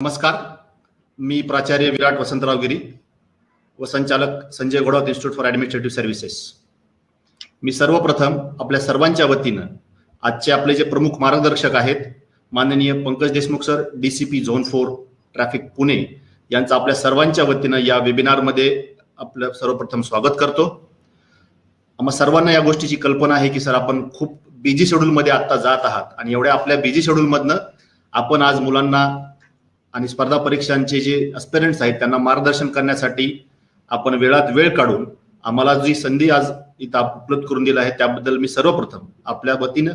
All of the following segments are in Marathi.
नमस्कार, मी प्राचार्य विराट वसंतराव गिरी व संचालक Sanjay Ghodawat institute for administrative services. मी सर्वप्रथम आपल्या सर्वांच्या वतीनं आजचे आपले जे प्रमुख मार्गदर्शक आहेत माननीय Pankaj Deshmukh sir, DCP zone 4 traffic Pune यांचं आपल्या सर्वांच्या वतीनं या वेबिनारमध्ये आपलं सर्वप्रथम स्वागत करतो। आम्हा सर्वांना या गोष्टीची कल्पना आहे की सर आपण खूप बिझी शेड्यूलमध्ये आता जात आहात आणि एवढ्या आपल्या बिझी शेड्यूलमधनं आपण आज मुलांना आणि स्पर्धा परीक्षांचे जे एस्पिरंट्स आहेत त्यांना मार्गदर्शन करण्यासाठी आपण वेळात वेळ काढून आम्हाला जी संधी आज इथं उपलब्ध करून दिली आहे त्याबद्दल मी सर्वप्रथम आपल्या वतीनं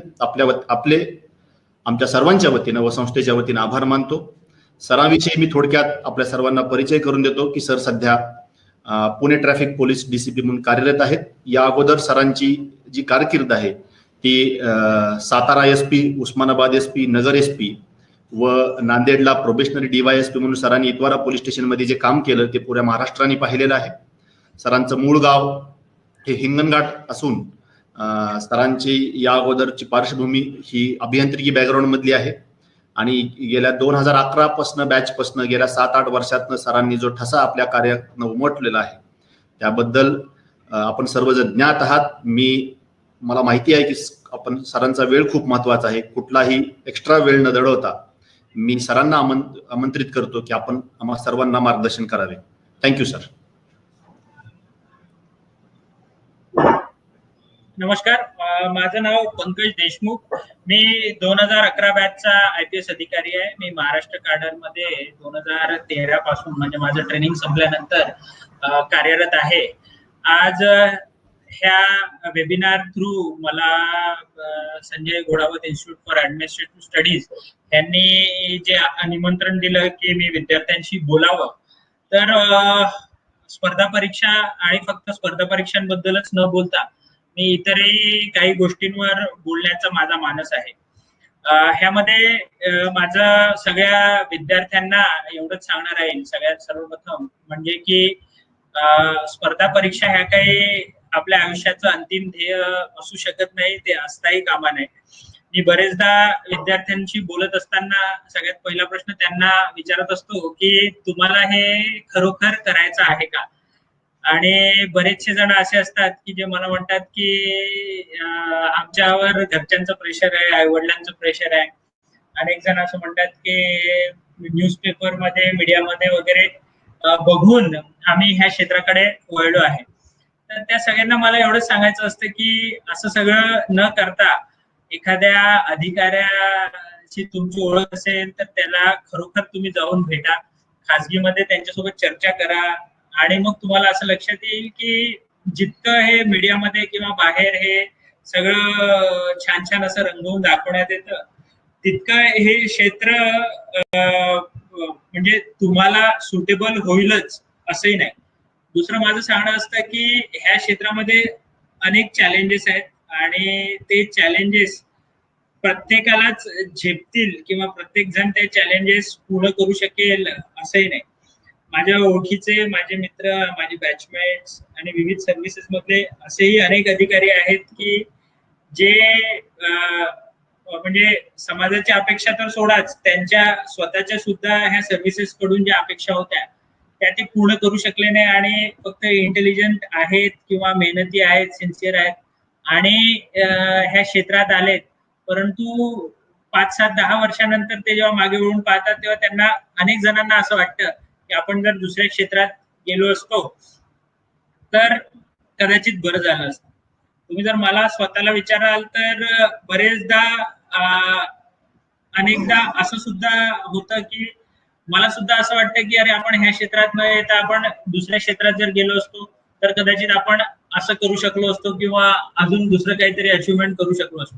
आमच्या सर्वांच्या वतीनं व संस्थेच्या वतीनं आभार मानतो। सरांविषयी मी थोडक्यात आपल्या सर्वांना परिचय करून देतो की सर सध्या पुणे ट्रॅफिक पोलीस DCP म्हणून कार्यरत आहेत। या अगोदर सरांची जी कारकीर्द आहे ती सातारा SP, उस्मानाबाद SP, नगर SP व नांदेडला प्रोबेशनरी DYSP म्हणून सरांनी इतवारा पोलीस स्टेशन मध्ये जे काम केलं ते पुऱ्या महाराष्ट्राने पाहिलेलं आहे। सरांचं मूळ गाव हे हिंगणघाट असून सरांची या अगोदरची पार्श्वभूमी ही अभियांत्रिकी बॅकग्राऊंड मधली आहे आणि गेल्या 2011 पासून बॅच पासून गेल्या 7-8 वर्षातनं सरांनी जो ठसा आपल्या कार्यात उमटलेला आहे त्याबद्दल आपण सर्वजण ज्ञात आहात। मला माहिती आहे की आपण सरांचा वेळ खूप महत्वाचा आहे, कुठलाही एक्स्ट्रा वेळ न दडवता मी सरांना आमंत्रित करतो की आपण आम्हा सर्वांना मार्गदर्शन करावे। Thank you sir. नमस्कार, माझं नाव पंकज देशमुख। मी 2011 बॅचचा IPS अधिकारी आहे। मी महाराष्ट्र काडर मध्ये 2013 पासून म्हणजे माझं ट्रेनिंग संपल्यानंतर कार्यरत आहे। आज ह्या वेबिनार थ्रू मला Sanjay Ghodawat institute for administrative studies यांनी जे निमंत्रण दिलं की मी विद्यार्थ्यांशी बोलावं, तर स्पर्धा परीक्षा आणि फक्त स्पर्धा परीक्षांबद्दलच न बोलता मी इतरही काही गोष्टींवर बोलण्याचा माझा मानस आहे। ह्यामध्ये माझं सगळ्या विद्यार्थ्यांना एवढंच सांगणार आहे सर्वात सर्वप्रथम म्हणजे की स्पर्धा परीक्षा ह्या काही आपल्या आयुष्याचं अंतिम ध्येय असू शकत नाही, ते असताही कामा नये। मी बरेचदा विद्यार्थ्यांशी बोलत असताना सगळ्यात पहिला प्रश्न त्यांना विचारत असतो की तुम्हाला हे खरोखर करायचं आहे का? आणि बरेचसे जण असे असतात की जे मला म्हणतात की आमच्यावर घरच्यांचं प्रेशर आहे, आई वडिलांचं प्रेशर आहे। अनेक जण असं म्हणतात की न्यूजपेपर मध्ये, मीडियामध्ये वगैरे बघून आम्ही ह्या क्षेत्राकडे वळलो आहे। तर त्या सगळ्यांना मला एवढंच सांगायचं असतं की असं सगळं न करता एखाद्या अधिकाऱ्याची तुमची ओळख असेल तर त्याला खरोखर तुम्ही जाऊन भेटा, खाजगीमध्ये त्यांच्यासोबत चर्चा करा आणि मग तुम्हाला असं लक्षात येईल की जितकं हे मीडियामध्ये किंवा बाहेर हे सगळं छान छान असं रंगवून दाखवण्यात येतं तितकं हे क्षेत्र म्हणजे तुम्हाला सुटेबल होईलच असंही नाही। दुसरं माझं सांगणं असतं की ह्या क्षेत्रामध्ये अनेक चॅलेंजेस आहेत आणि ते चॅलेंजेस प्रत्येकालाच झेपतील किंवा प्रत्येक जण ते चॅलेंजेस पूर्ण करू शकेल असंही नाही। माझ्या ओळखीचे, माझे मित्र, माझे बॅचमेट्स आणि विविध सर्व्हिसेस मधले असेही अनेक अधिकारी आहेत की जे म्हणजे समाजाच्या अपेक्षा तर सोडाच, त्यांच्या स्वतःच्या सुद्धा ह्या सर्व्हिसेस कडून ज्या अपेक्षा होत्या त्या ते पूर्ण करू शकले नाही आणि फक्त इंटेलिजंट आहेत किंवा मेहनती आहेत, सिन्सिअर आहेत आणि ह्या क्षेत्रात आलेत, परंतु 5-7-10 वर्षानंतर ते जेव्हा मागे वळून पाहतात तेव्हा त्यांना अनेक जणांना असं वाटतं की आपण जर दुसऱ्या क्षेत्रात गेलो असतो तर कदाचित बरं झालं असतं। तुम्ही जर मला स्वतःला विचाराल तर बरेचदा अनेकदा असं सुद्धा होतं की मला सुद्धा असं वाटतं की अरे आपण ह्या क्षेत्रात न येता आपण दुसऱ्या क्षेत्रात जर गेलो असतो तर कदाचित आपण असं करू शकलो असतो किंवा अजून दुसरं काहीतरी अचिव्हमेंट करू शकलो असतो।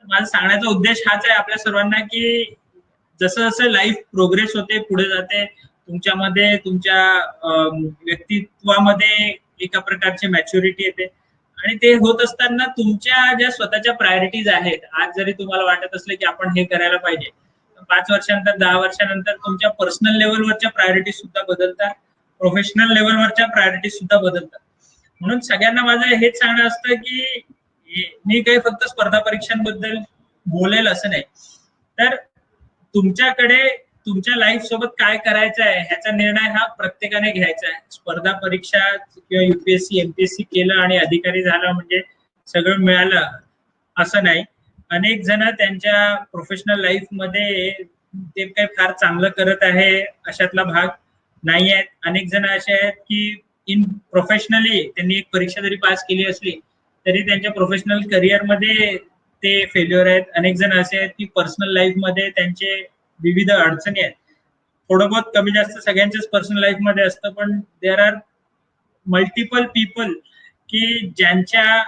माझा सांगण्याचा उद्देश हाच आहे आपल्या सर्वांना की जसं जसं लाईफ प्रोग्रेस होते, पुढे जाते, तुमच्यामध्ये तुमच्या व्यक्तित्वामध्ये एका प्रकारची मॅच्युरिटी येते आणि ते होत असताना तुमच्या ज्या स्वतःच्या प्रायोरिटीज आहेत, आज जरी तुम्हाला वाटत असले की आपण हे करायला पाहिजे, 5 वर्षानंतर 10 वर्षानंतर तुमच्या पर्सनल लेवलवरच्या प्रायोरिटीज सुद्धा बदलतात, प्रोफेशनल लेवलवरच्या प्रायोरिटीज सुद्धा बदलतात। म्हणून सगळ्यांना माझं हेच सांगणं असतं की मी काही फक्त स्पर्धा परीक्षांबद्दल बोलेल असं नाही, तर तुमच्याकडे तुमच्या लाईफ सोबत काय करायचं आहे ह्याचा निर्णय हा प्रत्येकाने घ्यायचा आहे. स्पर्धा परीक्षा किंवा युपीएससी एमपीएससी केलं आणि अधिकारी झाला म्हणजे सगळं मिळालं असं नाही. अनेक जण त्यांच्या प्रोफेशनल लाईफ मध्ये ते काही फार चांगलं करत आहे अशातला भाग नाही आहेत. अनेक जण असे आहेत की इन प्रोफेशनली त्यांनी एक परीक्षा जरी पास केली असली तरी त्यांच्या प्रोफेशनल करिअर मध्ये ते फेल्युअर आहेत. अनेक जण असे आहेत की पर्सनल लाईफ मध्ये त्यांचे विविध अडचणी आहेत. थोडं बहुत कमी जास्त सगळ्यांच्याच पर्सनल लाईफ मध्ये असतं, पण देर आर मल्टिपल पीपल की ज्यांच्या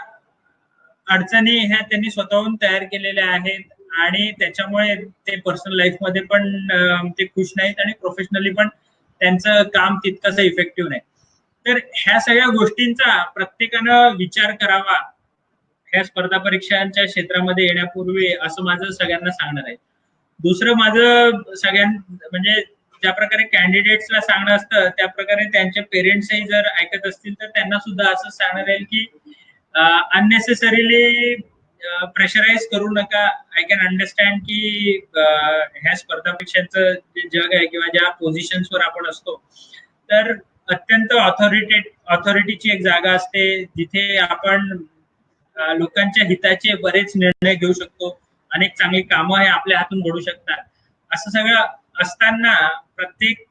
अडचणी ह्या त्यांनी स्वतःहून तयार केलेल्या आहेत आणि त्याच्यामुळे ते पर्सनल लाईफ मध्ये पण ते खुश नाहीत आणि प्रोफेशनली पण त्यांचं काम तितकंसं इफेक्टिव्ह नाही. तर ह्या सगळ्या गोष्टींचा प्रत्येकानं विचार करावा ह्या स्पर्धा परीक्षांच्या क्षेत्रामध्ये येण्यापूर्वी, असं माझं सगळ्यांना सांगणार आहे. दुसरं माझं म्हणजे ज्या प्रकारे कॅन्डिडेट्सला सांगणं असतं त्या प्रकारे त्यांच्या पेरेंट्सही जर ऐकत असतील तर त्यांना सुद्धा असं सांगणार आहे की अननेसेसरीली प्रेशराईज करू नका. आय कॅन अंडरस्टँड की ह्या स्पर्धा परीक्षांचं जे जग आहे किंवा ज्या पोझिशन्सवर आपण असतो तर अत्यंत ऑथॉरिटीची एक जागा असते जिथे आपण लोकांच्या हिताचे बरेच निर्णय घेऊ शकतो. अनेक चांगली कामं हे आपल्या हातून घडू शकतात. असं सगळं असताना प्रत्येक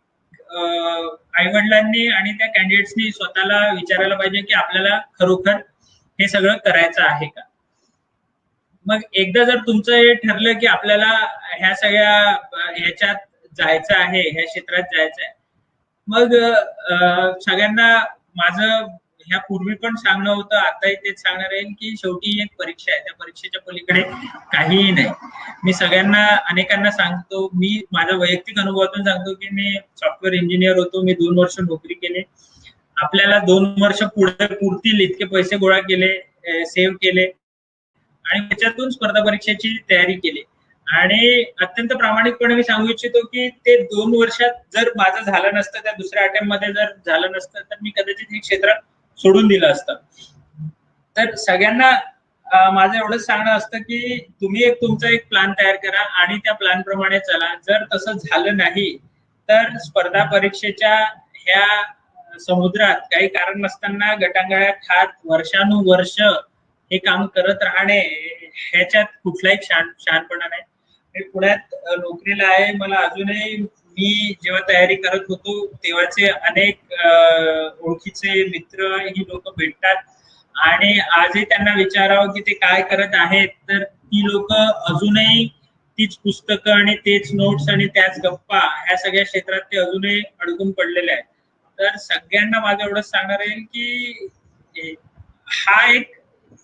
आईवडिलांनी आणि त्या कॅन्डिडेट्सनी स्वतःला विचारायला पाहिजे की आपल्याला खरोखर हे सगळं करायचं आहे का. मग एकदा जर तुमचं हे ठरलं की आपल्याला ह्या सगळ्या ह्याच्यात जायचं आहे, ह्या क्षेत्रात जायचं आहे, मग सगळ्यांना माझं ह्या पूर्वी पण सांगणं होतं, आताही तेच सांगणार आहे की शेवटी एक परीक्षा आहे, त्या परीक्षेच्या पलीकडे काहीही नाही. मी सगळ्यांना अनेकांना सांगतो, मी माझ्या वैयक्तिक अनुभवातून सांगतो की मी सॉफ्टवेअर इंजिनियर होतो, मी 2 वर्ष नोकरी केली. आपल्याला 2 वर्ष पुढे पुरतील इतके पैसे गोळा केले, सेव्ह केले आणि त्याच्यातून स्पर्धा परीक्षेची तयारी केली. आणि अत्यंत प्रामाणिकपणे मी सांगू इच्छितो की ते 2 वर्षात जर माझं झालं नसतं, त्या दुसऱ्या अटेम्प्ट मध्ये जर झालं नसतं तर मी कदाचित हे क्षेत्र सोडून दिलं असतं. तर सगळ्यांना माझं एवढंच सांगणं असतं की तुम्ही तुमचा एक प्लॅन तयार करा आणि त्या प्लॅन प्रमाणे चला. जर तसं झालं नाही तर स्पर्धा परीक्षेच्या ह्या समुद्रात काही कारण नसताना गटांगळ्या खात वर्षानुवर्ष हे काम करत राहणे ह्याच्यात कुठलाही शहाणपणा नाही. मी पुण्यात नोकरीला आहे. मला अजूनही मी जेव्हा तयारी करत होतो तेव्हाचे अनेक ओळखीचे मित्र ही लोक भेटतात आणि आजही त्यांना विचारावं की ते काय करत आहेत तर ती लोक अजूनही तीच पुस्तकं आणि तेच नोट्स आणि त्याच गप्पा ह्या सगळ्या क्षेत्रात ते अजूनही अडकून पडलेले आहेत. तर सगळ्यांना माझं एवढंच सांगणार आहे की हा एक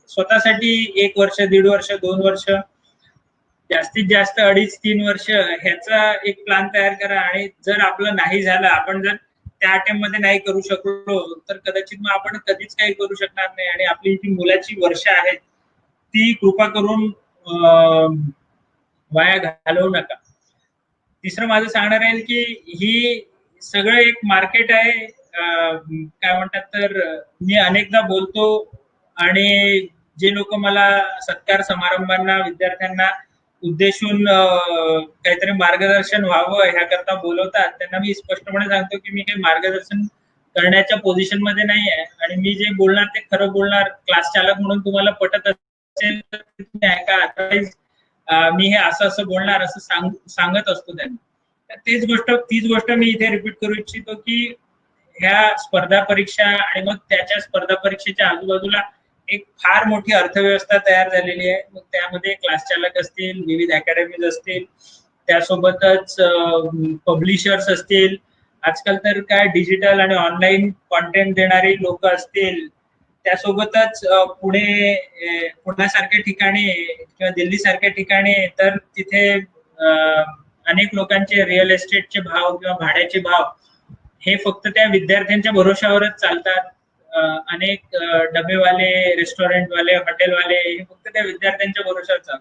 स्वतःसाठी 1 वर्ष, 1.5 वर्ष, 2 वर्ष, जास्तीत जास्त 2.5-3 वर्ष ह्याचा एक प्लॅन तयार करा. आणि जर आपलं नाही झालं, आपण जर त्या अटेम्प्ट मध्ये नाही करू शकलो तर कदाचित मग आपण कधीच काही करू शकणार नाही आणि आपली जी मुलाची वर्ष आहेत ती कृपा करून वाया घालवू नका. तिसरं माझं सांगणार आहे की ही सगळं एक मार्केट आहे. काय म्हणतात तर मी अनेकदा बोलतो आणि जे लोक मला सत्कार समारंभांना विद्यार्थ्यांना उद्देशून काहीतरी मार्गदर्शन व्हावं ह्याकरता बोलवतात त्यांना मी स्पष्टपणे सांगतो की मी काही मार्गदर्शन करण्याच्या पोझिशन मध्ये नाही आहे आणि मी जे बोलणार ते खरं बोलणार. क्लास चालक म्हणून तुम्हाला पटत असेल तर तुम्ही ऐका, अदरवाईज मी हे असं बोलणार असं सांगत असतो त्यांना. तीच गोष्ट मी इथे रिपीट करू इच्छितो की ह्या स्पर्धा परीक्षा आणि मग त्याच्या स्पर्धा परीक्षेच्या आजूबाजूला एक फार मोठी अर्थव्यवस्था तयार झालेली आहे. मग त्यामध्ये क्लास चालक असतील, विविध अकॅडमीज असतील, त्यासोबतच पब्लिशर्स असतील, आजकाल तर काय डिजिटल आणि ऑनलाईन कॉन्टेंट देणारी लोक असतील, त्यासोबतच पुण्यासारख्या ठिकाणी किंवा दिल्ली सारख्या ठिकाणी तर तिथे अनेक लोकांचे रिअल एस्टेटचे भाव किंवा भाड्याचे भाव हे फक्त त्या विद्यार्थ्यांच्या भरोशावरच चालतात. अनेक डबेवाले, रेस्टॉरंटवाले, हॉटेलवाले हे फक्त त्या विद्यार्थ्यांच्या भरोशावर चालतात.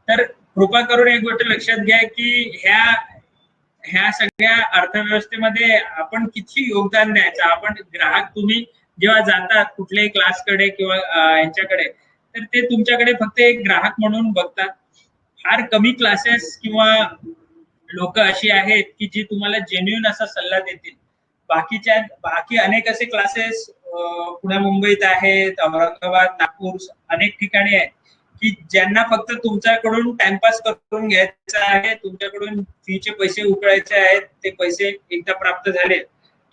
तर कृपा करून एक गोष्ट लक्षात घ्या की ह्या सगळ्या अर्थव्यवस्थेमध्ये आपण किती योगदान द्यायचं. आपण ग्राहक, तुम्ही जेव्हा जातात कुठल्याही क्लासकडे किंवा यांच्याकडे तर ते तुमच्याकडे फक्त एक ग्राहक म्हणून बघतात. फार कमी क्लासेस किंवा लोक अशी आहेत की जी तुम्हाला जेन्युइन असा सल्ला देतील. बाकी अनेक असे क्लासेस पुणे मुंबईत आहेत, औरंगाबाद, नागपूर अनेक ठिकाणी आहेत की ज्यांना फक्त तुमच्याकडून टाइमपास करून घ्यायचा आहे, तुमच्याकडून फीचे पैसे उकळायचे आहेत. ते पैसे एकदा प्राप्त झाले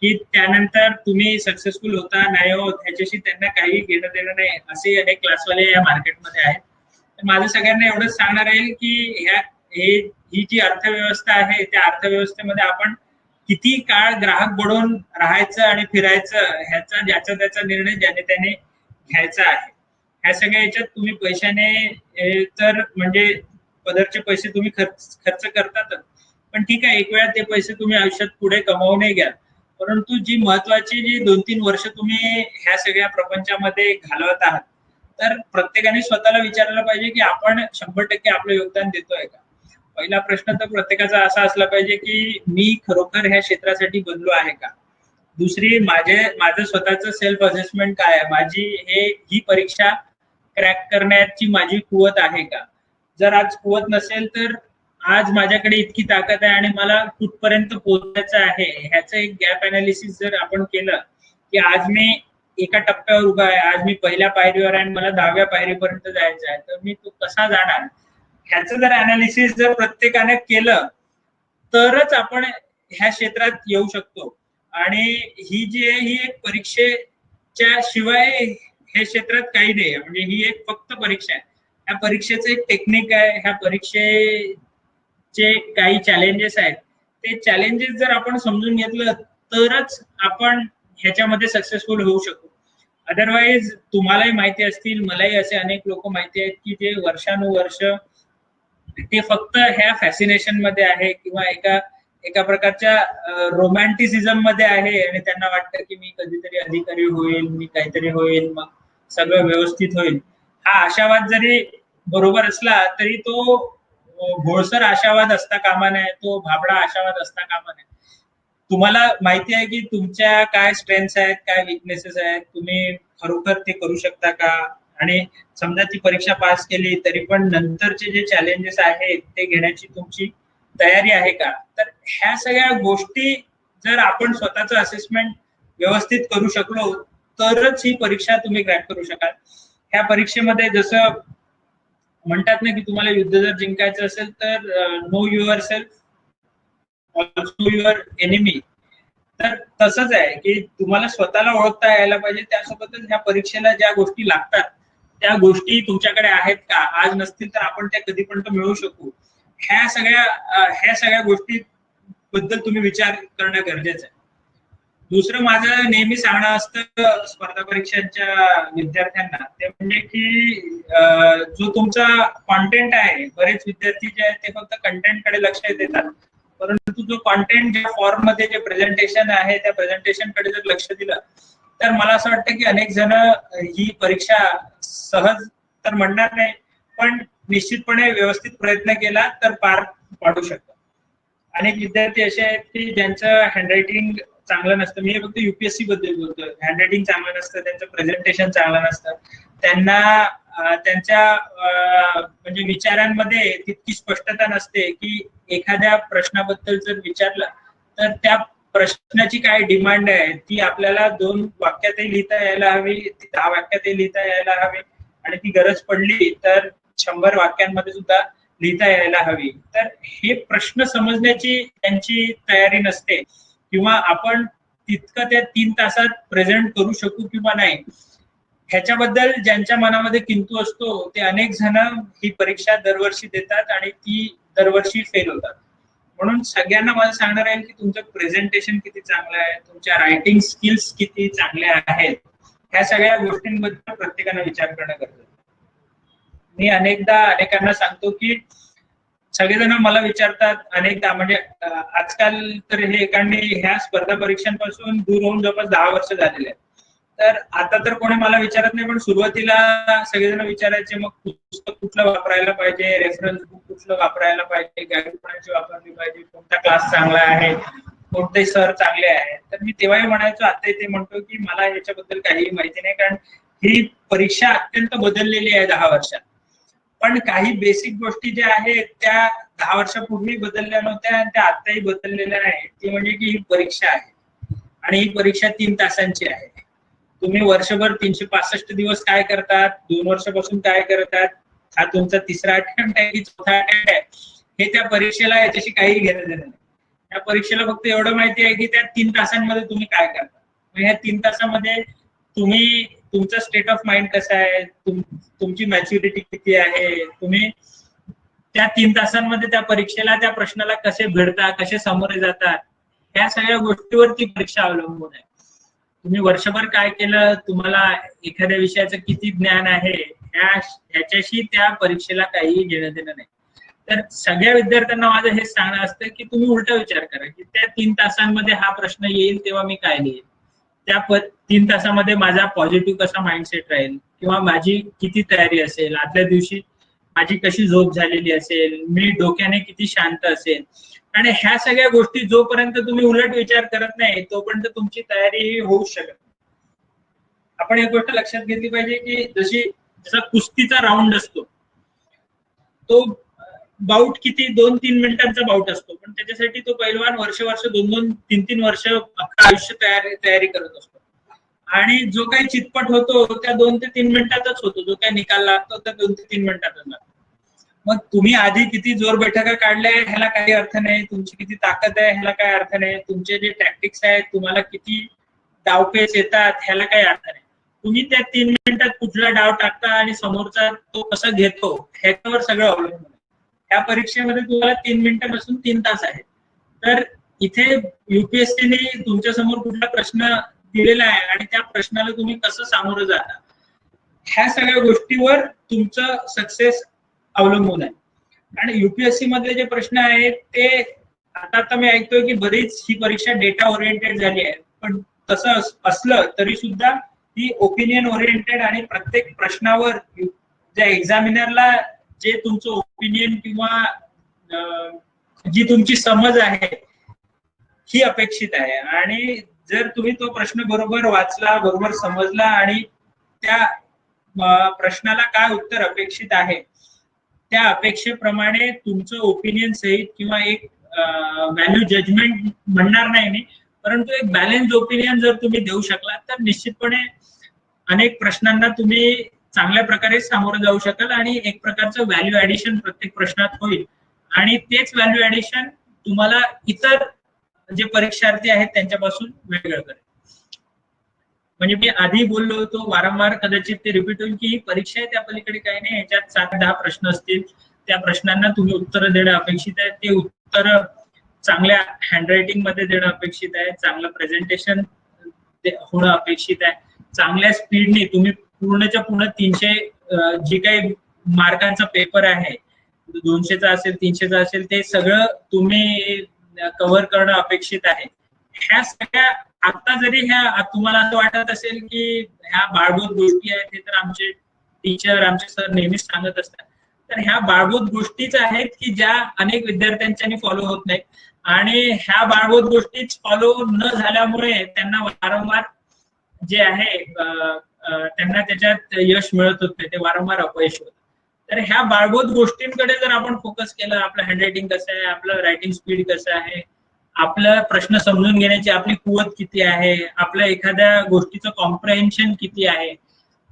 की त्यानंतर तुम्ही सक्सेसफुल होता नाही होत ह्याच्याशी त्यांना काही घेणं देणं नाही. असे अनेक क्लासवाले या मार्केटमध्ये आहेत. तर माझं सगळ्यांना एवढंच सांगणार आहे की ही जी अर्थव्यवस्था आहे त्या अर्थव्यवस्थेमध्ये आपण किती काळ ग्राहक बनून राहायचं आणि फिरायचं ह्याचा ज्याचा त्याचा निर्णय ज्याने त्याने घ्यायचा आहे. ह्या सगळ्या याच्यात तुम्ही पैशाने तर म्हणजे पदरचे पैसे तुम्ही खर्च करतातच, पण ठीक आहे एक वेळा ते पैसे तुम्ही आयुष्यात पुढे कमावून घ्या. परंतु जी महत्वाची जी 2-3 वर्ष तुम्ही ह्या सगळ्या प्रपंचामध्ये घालवत आहात, तर प्रत्येकाने स्वतःला विचारलं पाहिजे की आपण 100% आपलं योगदान देतोय का. पहिला प्रश्न तर प्रत्येकाचा असा असला पाहिजे की मी खरोखर ह्या क्षेत्रासाठी बनलो आहे का. दुसरी माझं स्वतःचं सेल्फ असेसमेंट काय आहे, ही परीक्षा क्रॅक करण्याची माझी कुवत आहे का. जर आज कुवत नसेल तर आज माझ्याकडे इतकी ताकद आहे आणि मला कुठपर्यंत पोहोचायचं आहे ह्याचं एक गॅप अनालिसिस जर आपण केलं की आज मी एका टप्प्यावर उभा आहे, आज मी पहिल्या पायरीवर आहे आणि मला 10व्या पायरीपर्यंत जायचं आहे, तर मी तो कसा जाणार ह्याचं जर अनालिसिस जर प्रत्येकाने केलं तरच आपण ह्या क्षेत्रात येऊ शकतो. आणि ही जी आहे ही एक परीक्षेच्या शिवाय हे क्षेत्रात काही नाही. म्हणजे ही एक फक्त परीक्षा आहे. ह्या परीक्षेचं एक टेक्निक आहे. ह्या परीक्षेचे काही चॅलेंजेस आहेत. ते चॅलेंजेस जर आपण समजून घेतलं तरच आपण ह्याच्यामध्ये सक्सेसफुल होऊ शकू. अदरवाईज तुम्हालाही माहिती असतील, मलाही असे अनेक लोक माहिती आहेत की जे वर्षानुवर्ष ते फक्त ह्या फॅसिनेशन मध्ये आहे किंवा एका प्रकारच्या रोमॅन्टिसिझम मध्ये आहे आणि त्यांना वाटतं की मी कधीतरी अधिकारी होईल, मी काहीतरी होईल, मग सगळं व्यवस्थित होईल. हा आशावाद जरी बरोबर असला तरी तो घोळसर आशावाद असता कामा नये, तो भाबडा आशावाद असता कामा नये. तुम्हाला माहिती आहे की तुमच्या काय स्ट्रेंथ्स आहेत, काय विकनेसेस आहेत, तुम्ही खरोखर ते करू शकता का. आणि समजा ती परीक्षा पास केली तरी पण नंतरचे जे चॅलेंजेस आहेत ते घेण्याची तुमची तयारी आहे का. तर ह्या सगळ्या गोष्टी जर आपण स्वतःचं असेसमेंट व्यवस्थित करू शकलो तरच ही परीक्षा तुम्ही क्रॅक करू शकाल. ह्या परीक्षेमध्ये जसं म्हणतात ना की तुम्हाला युद्ध जर जिंकायचं असेल तर know your self also your enemy. तर तसंच आहे की तुम्हाला स्वतःला ओळखता यायला पाहिजे. त्यासोबतच ह्या परीक्षेला ज्या गोष्टी लागतात त्या गोष्टी तुमच्याकडे आहेत का. आज नसतील तर आपण त्या कधीपर्यंत मिळवू शकू. ह्या सगळ्या गोष्टी बद्दल तुम्ही विचार करणं गरजेचं आहे. दुसरं माझं नेहमी सांगणं असतं स्पर्धा परीक्षांच्या विद्यार्थ्यांना, ते म्हणजे की जो तुमचा कॉन्टेंट आहे, बरेच विद्यार्थी जे आहेत ते फक्त कंटेंटकडे लक्ष देतात, परंतु जो कॉन्टेंट ज्या फॉर्म मध्ये जे प्रेझेंटेशन आहे त्या प्रेझेंटेशन कडे जर लक्ष दिलं तर मला असं वाटतं की अनेक जण ही परीक्षा सहज तर म्हणणार नाही पण निश्चितपणे व्यवस्थित प्रयत्न केला तर पार पाडू शकतात. अनेक विद्यार्थी असे आहेत की ज्यांचं हँडरायटिंग चांगलं नसतं. मी फक्त युपीएससी बद्दल बोलतोय. हँडरायटिंग चांगलं नसतं, त्यांचं प्रेझेंटेशन चांगलं नसतं, त्यांना त्यांच्या म्हणजे विचारांमध्ये तितकी स्पष्टता नसते की एखाद्या प्रश्नाबद्दल जर विचारलं तर त्या प्रश्नाची काय डिमांड आहे ती आपल्याला 2 वाक्यातही लिहिता यायला हवी, 10 वाक्यातही लिहिता यायला हवी आणि ती गरज पडली तर 100 वाक्यांमध्ये सुद्धा लिहिता यायला हवी. तर हे प्रश्न समजण्याची त्यांची तयारी नसते किंवा आपण तितकं त्या 3 तासात प्रेझेंट करू शकू किंवा नाही ह्याच्याबद्दल ज्यांच्या मनामध्ये किंतु असतो ते अनेक जण ही परीक्षा दरवर्षी देतात आणि ती दरवर्षी फेल होतात. म्हणून सगळ्यांना मला सांगणार आहे की तुमचं प्रेझेंटेशन किती चांगलं आहे, तुमच्या रायटिंग स्किल्स किती चांगल्या आहेत, ह्या सगळ्या गोष्टींबद्दल प्रत्येकाने विचार करणं गरजेचं. मी अनेकांना सांगतो की सगळेजण मला विचारतात अनेकदा, म्हणजे आजकाल तर हे एकांनी ह्या स्पर्धा परीक्षांपासून दूर होऊन जवळपास 10 वर्ष झालेले आहेत. तर आता तर कोणी मला विचारत नाही, पण सुरुवातीला सगळेजण विचारायचे मग पुस्तक कुठलं वापरायला पाहिजे, रेफरन्स बुक कुठलं वापरायला पाहिजे, गाईड कोणाची वापरली पाहिजे, कोणता क्लास चांगला आहे, कोणते सर चांगले आहेत. तर मी तेव्हाही म्हणायचो, आता ते म्हणतो की मला याच्याबद्दल काहीही माहिती नाही, कारण ही परीक्षा अत्यंत बदललेली आहे 10 वर्षात. पण काही बेसिक गोष्टी ज्या आहेत त्या 10 वर्षापूर्वी बदलल्या नव्हत्या आणि त्या आताही बदललेल्या नाही, ती म्हणजे की ही परीक्षा आहे आणि ही परीक्षा 3 तासांची आहे. तुम्ही वर्षभर 365 दिवस काय करतात, 2 वर्षापासून काय करतात, हा तुमचा तिसरा अटेम्प्ट आहे की चौथा अटेम्प्ट आहे, हे त्या परीक्षेला याच्याशी काही घेणं देणं नाही. त्या परीक्षेला फक्त एवढं माहिती आहे की त्या 3 तासांमध्ये तुम्ही काय करता. मग ह्या 3 तासामध्ये तुम्ही तुमचा स्टेट ऑफ माइंड कसा आहे, तुमची मॅच्युरिटी किती आहे, तुम्ही त्या 3 तासांमध्ये त्या परीक्षेला, त्या प्रश्नाला कसे भिडता, कसे सामोरे जातात, ह्या सगळ्या गोष्टीवर ती परीक्षा अवलंबून आहे. तुम्ही वर्षभर काय केलं, तुम्हाला एखाद्या विषयाचं किती ज्ञान आहे, ह्याच्याशी त्या परीक्षेला काहीही घेणं देणं नाही. तर सगळ्या विद्यार्थ्यांना माझं हेच सांगणं असतं की तुम्ही उलटा विचार करा की त्या 3 तासांमध्ये हा प्रश्न येईल तेव्हा मी काय लिहिल, त्या 3 तासामध्ये माझा पॉझिटिव्ह कसा माइंडसेट राहील, किंवा माझी किती तयारी असेल, आदल्या दिवशी माझी कशी झोप झालेली असेल, मी डोक्याने किती शांत असेल. आणि ह्या सगळ्या गोष्टी जोपर्यंत तुम्ही उलट विचार करत नाही तोपर्यंत तुमची तयारी होऊ शकत नाही. आपण एक गोष्ट लक्षात घेतली पाहिजे की जसा कुस्तीचा राऊंड असतो, तो बाउट किती 2-3 मिनिटांचा बाउट असतो, पण त्याच्यासाठी तो पैलवान वर्ष 2-3 वर्ष आयुष्य तयारी करत असतो. आणि जो काही चितपट होतो त्या 2 ते 3 मिनिटातच होतो, जो काही निकाल लागतो त्या 2 ते 3 मिनिटातच लागतो. मग तुम्ही आधी किती जोर बैठका काढल्या ह्याला काही अर्थ नाही, तुमची किती ताकद आहे ह्याला काही अर्थ नाही, तुमचे जे टॅक्टिक्स आहेत, तुम्हाला किती डावपेच येतात ह्याला काही अर्थ नाही. तुम्ही त्या 3 मिनिटात कुठला डाव टाकता आणि समोरचा तो कसा घेतो ह्याच्यावर सगळं अवलंबून आहे. त्या परीक्षेमध्ये तुम्हाला 3 मिनिटं नसून 3 तास आहेत. तर इथे युपीएससीने तुमच्या समोर कुठला प्रश्न दिलेला आहे आणि त्या प्रश्नाला तुम्ही कसं सामोरं जाता, ह्या सगळ्या गोष्टीवर तुमचं सक्सेस अवलंबून आहे. आणि युपीएससी मधले जे प्रश्न आहेत ते आता मी ऐकतोय की बरीच ही परीक्षा डेटा ओरिएंटेड झाली आहे, पण तसं असलं तरी सुद्धा ती ओपिनियन ओरिएंटेड आणि प्रत्येक प्रश्नावर ज्या एक्झामिनरला जे तुमचं ओपिनियन किंवा जी तुमची समज आहे ही अपेक्षित आहे. आणि जर तुम्ही तो प्रश्न बरोबर वाचला, बरोबर समजला आणि त्या प्रश्नाला काय उत्तर अपेक्षित आहे त्या अपेक्षेप्रमाणे तुमचं ओपिनियन सहित किंवा एक व्हॅल्यू जजमेंट म्हणणार नाही मी, परंतु एक बॅलन्स ओपिनियन जर तुम्ही देऊ शकला तर निश्चितपणे अनेक प्रश्नांना तुम्ही चांगल्या प्रकारे सामोरं जाऊ शकाल आणि एक प्रकारचं व्हॅल्यू ऍडिशन प्रत्येक प्रश्नात होईल. आणि तेच व्हॅल्यू ऍडिशन तुम्हाला इतर जे परीक्षार्थी आहेत त्यांच्यापासून वेगळं करेल. म्हणजे मी आधी बोललो होतो वारंवार, कदाचित ते रिपीट होईल की ही परीक्षा आहे, त्या पलीकडे काही नाही. याच्यात 7-10 प्रश्न असतील, त्या प्रश्नांना तुम्ही उत्तर देणं अपेक्षित आहे. ते उत्तर चांगल्या हँडरायटिंग मध्ये देणं अपेक्षित आहे, चांगलं प्रेझेंटेशन होणं अपेक्षित आहे, चांगल्या स्पीडने तुम्ही पूर्णच्या पूर्ण 300 जे काही मार्कांचा पेपर आहे, 200चा असेल 300चा असेल, ते सगळं तुम्ही कव्हर करणं अपेक्षित आहे. ह्या सगळ्या आता जरी ह्या तुम्हाला असं वाटत असेल की ह्या बाळगूत गोष्टी आहेत, हे तर आमचे टीचर आमचे सर नेहमीच सांगत असतात, तर ह्या बाळगूत गोष्टीच आहेत की ज्या अनेक विद्यार्थ्यांच्यानी फॉलो होत नाहीत. आणि ह्या बाळगूत गोष्टीच फॉलो न झाल्यामुळे त्यांना वारंवार जे आहे त्यांना त्याच्यात यश मिळत होते, ते वारंवार अपयश होत. तर ह्या बाळगूत गोष्टींकडे जर आपण फोकस केलं, आपलं हँडरायटिंग कसं आहे, आपलं रायटिंग स्पीड कसं आहे, आपलं प्रश्न समजून घेण्याची आपली कुवत किती आहे, आपलं एखाद्या गोष्टीचं कॉम्प्रेहेन्शन किती आहे,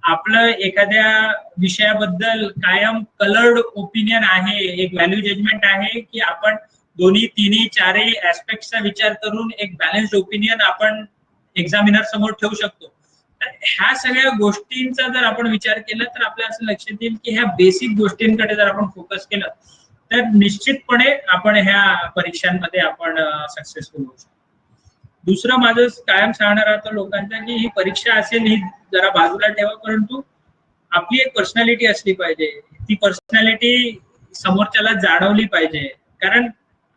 आपलं एखाद्या विषयाबद्दल कायम कलर्ड ओपिनियन आहे, एक व्हॅल्यू जजमेंट आहे की आपण दोन्ही तिन्ही चारही ऍस्पेक्टचा विचार करून एक बॅलन्स्ड ओपिनियन आपण एक्झामिनर समोर ठेवू शकतो. तर ह्या सगळ्या गोष्टींचा जर आपण विचार केला तर आपल्याला असं लक्षात येईल की ह्या बेसिक गोष्टींकडे जर आपण फोकस केलं तर निश्चितपणे आपण ह्या परीक्षांमध्ये आपण सक्सेसफुल होऊ शकतो. दुसरं माझं कायम सांगणार राहतं लोकांना की ही परीक्षा असेल ही जरा बाजूला ठेवा, परंतु आपली एक पर्सनॅलिटी असली पाहिजे, ती पर्सनॅलिटी समोरच्याला जाणवली पाहिजे. कारण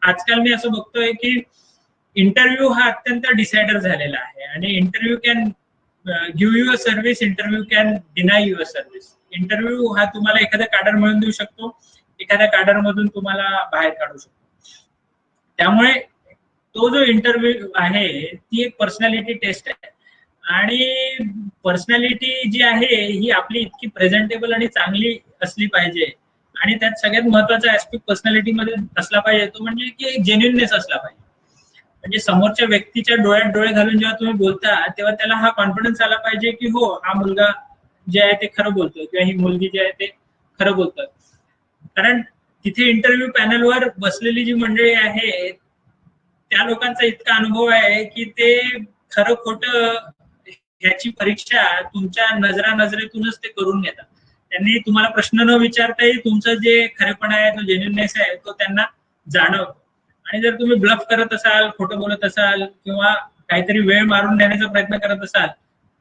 आजकाल मी असं बघतोय की इंटरव्ह्यू हा अत्यंत डिसायडर झालेला आहे आणि interview can give you a service, interview can deny you a service. Interview हा तुम्हाला एखादं कॅडर मिळवून देऊ शकतो, एखाद्या कॅडर मधून तुम्हाला बाहेर काढू शकतो. त्यामुळे तो जो इंटरव्ह्यू आहे ती एक पर्सनॅलिटी टेस्ट आहे आणि पर्सनॅलिटी जी आहे ही आपली इतकी प्रेझेंटेबल आणि चांगली असली पाहिजे आणि त्यात सगळ्यात महत्वाचा ऍस्पेक्ट पर्सनॅलिटीमध्ये असला पाहिजे तो म्हणजे की एक जेन्युइननेस असला पाहिजे. म्हणजे समोरच्या व्यक्तीच्या डोळ्यात डोळे घालून जेव्हा तुम्ही बोलता तेव्हा त्याला हा कॉन्फिडन्स आला पाहिजे की हो, हा मुलगा जे आहे ते खरं बोलतोय किंवा ही मुलगी जे आहे ते खरं बोलतोय. कारण तिथे इंटरव्ह्यू पॅनलवर बसलेली जी मंडळी आहे त्या लोकांचा इतका अनुभव आहे की ते खरं खोटं ह्याची परीक्षा तुमच्या नजरेतूनच ते करून घेतात. त्यांनी तुम्हाला प्रश्न न विचारताही तुमचं जे खरेपणा आहे, तो जेन्युइननेस आहे, तो त्यांना जाणवतो. आणि जर तुम्ही ब्लफ करत असाल, खोटं बोलत असाल किंवा काहीतरी वेळ मारून देण्याचा प्रयत्न करत असाल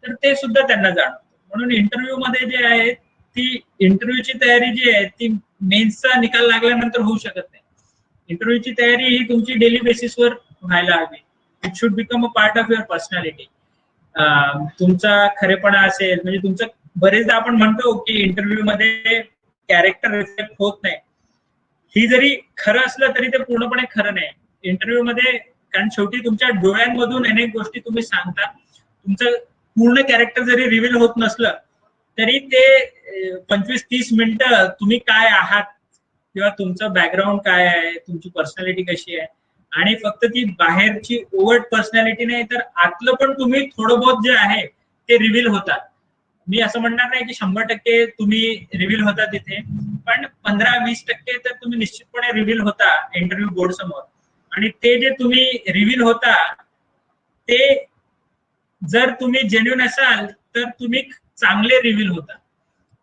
तर ते सुद्धा त्यांना जाणवतं. म्हणून इंटरव्ह्यू मध्ये जे आहे ती इंटरव्ह्यूची तयारी जी आहे ती मेन्सचा निकाल लागल्यानंतर होऊ शकत नाही. इंटरव्ह्यूची तयारी ही तुमची डेली बेसिसवर व्हायला हवी. It should become a part of your personality. तुमचा खरेपणा असेल म्हणजे तुमचं, बरेचदा आपण म्हणतो की इंटरव्ह्यू मध्ये कॅरेक्टर रिफ्लेक्ट होत नाही. ही जरी खरं असलं तरी ते पूर्णपणे खरं नाही इंटरव्ह्यू मध्ये, कारण शेवटी तुमच्या डोळ्यांमधून अनेक गोष्टी तुम्ही सांगता. तुमचं पूर्ण कॅरेक्टर जरी रिव्हील होत नसलं तरी ते 25-30 मिनिटं तुम्ही काय आहात किंवा तुमचं बॅकग्राऊंड काय आहे, तुमची पर्सनॅलिटी कशी आहे, आणि फक्त ती बाहेरची ओव्हर्ट पर्सनॅलिटी नाही तर आतलं पण तुम्ही थोडं बहुत जे आहे ते रिव्हील होतात. मी असं म्हणणार नाही की 100% तुम्ही रिव्हील होता तिथे, पण 15-20% तर तुम्ही निश्चितपणे रिव्हील होता इंटरव्ह्यू बोर्ड समोर. आणि ते जे तुम्ही रिव्हील होता ते जर तुम्ही जेन्युइन असाल तर तुम्ही चांगले रिव्हील होता.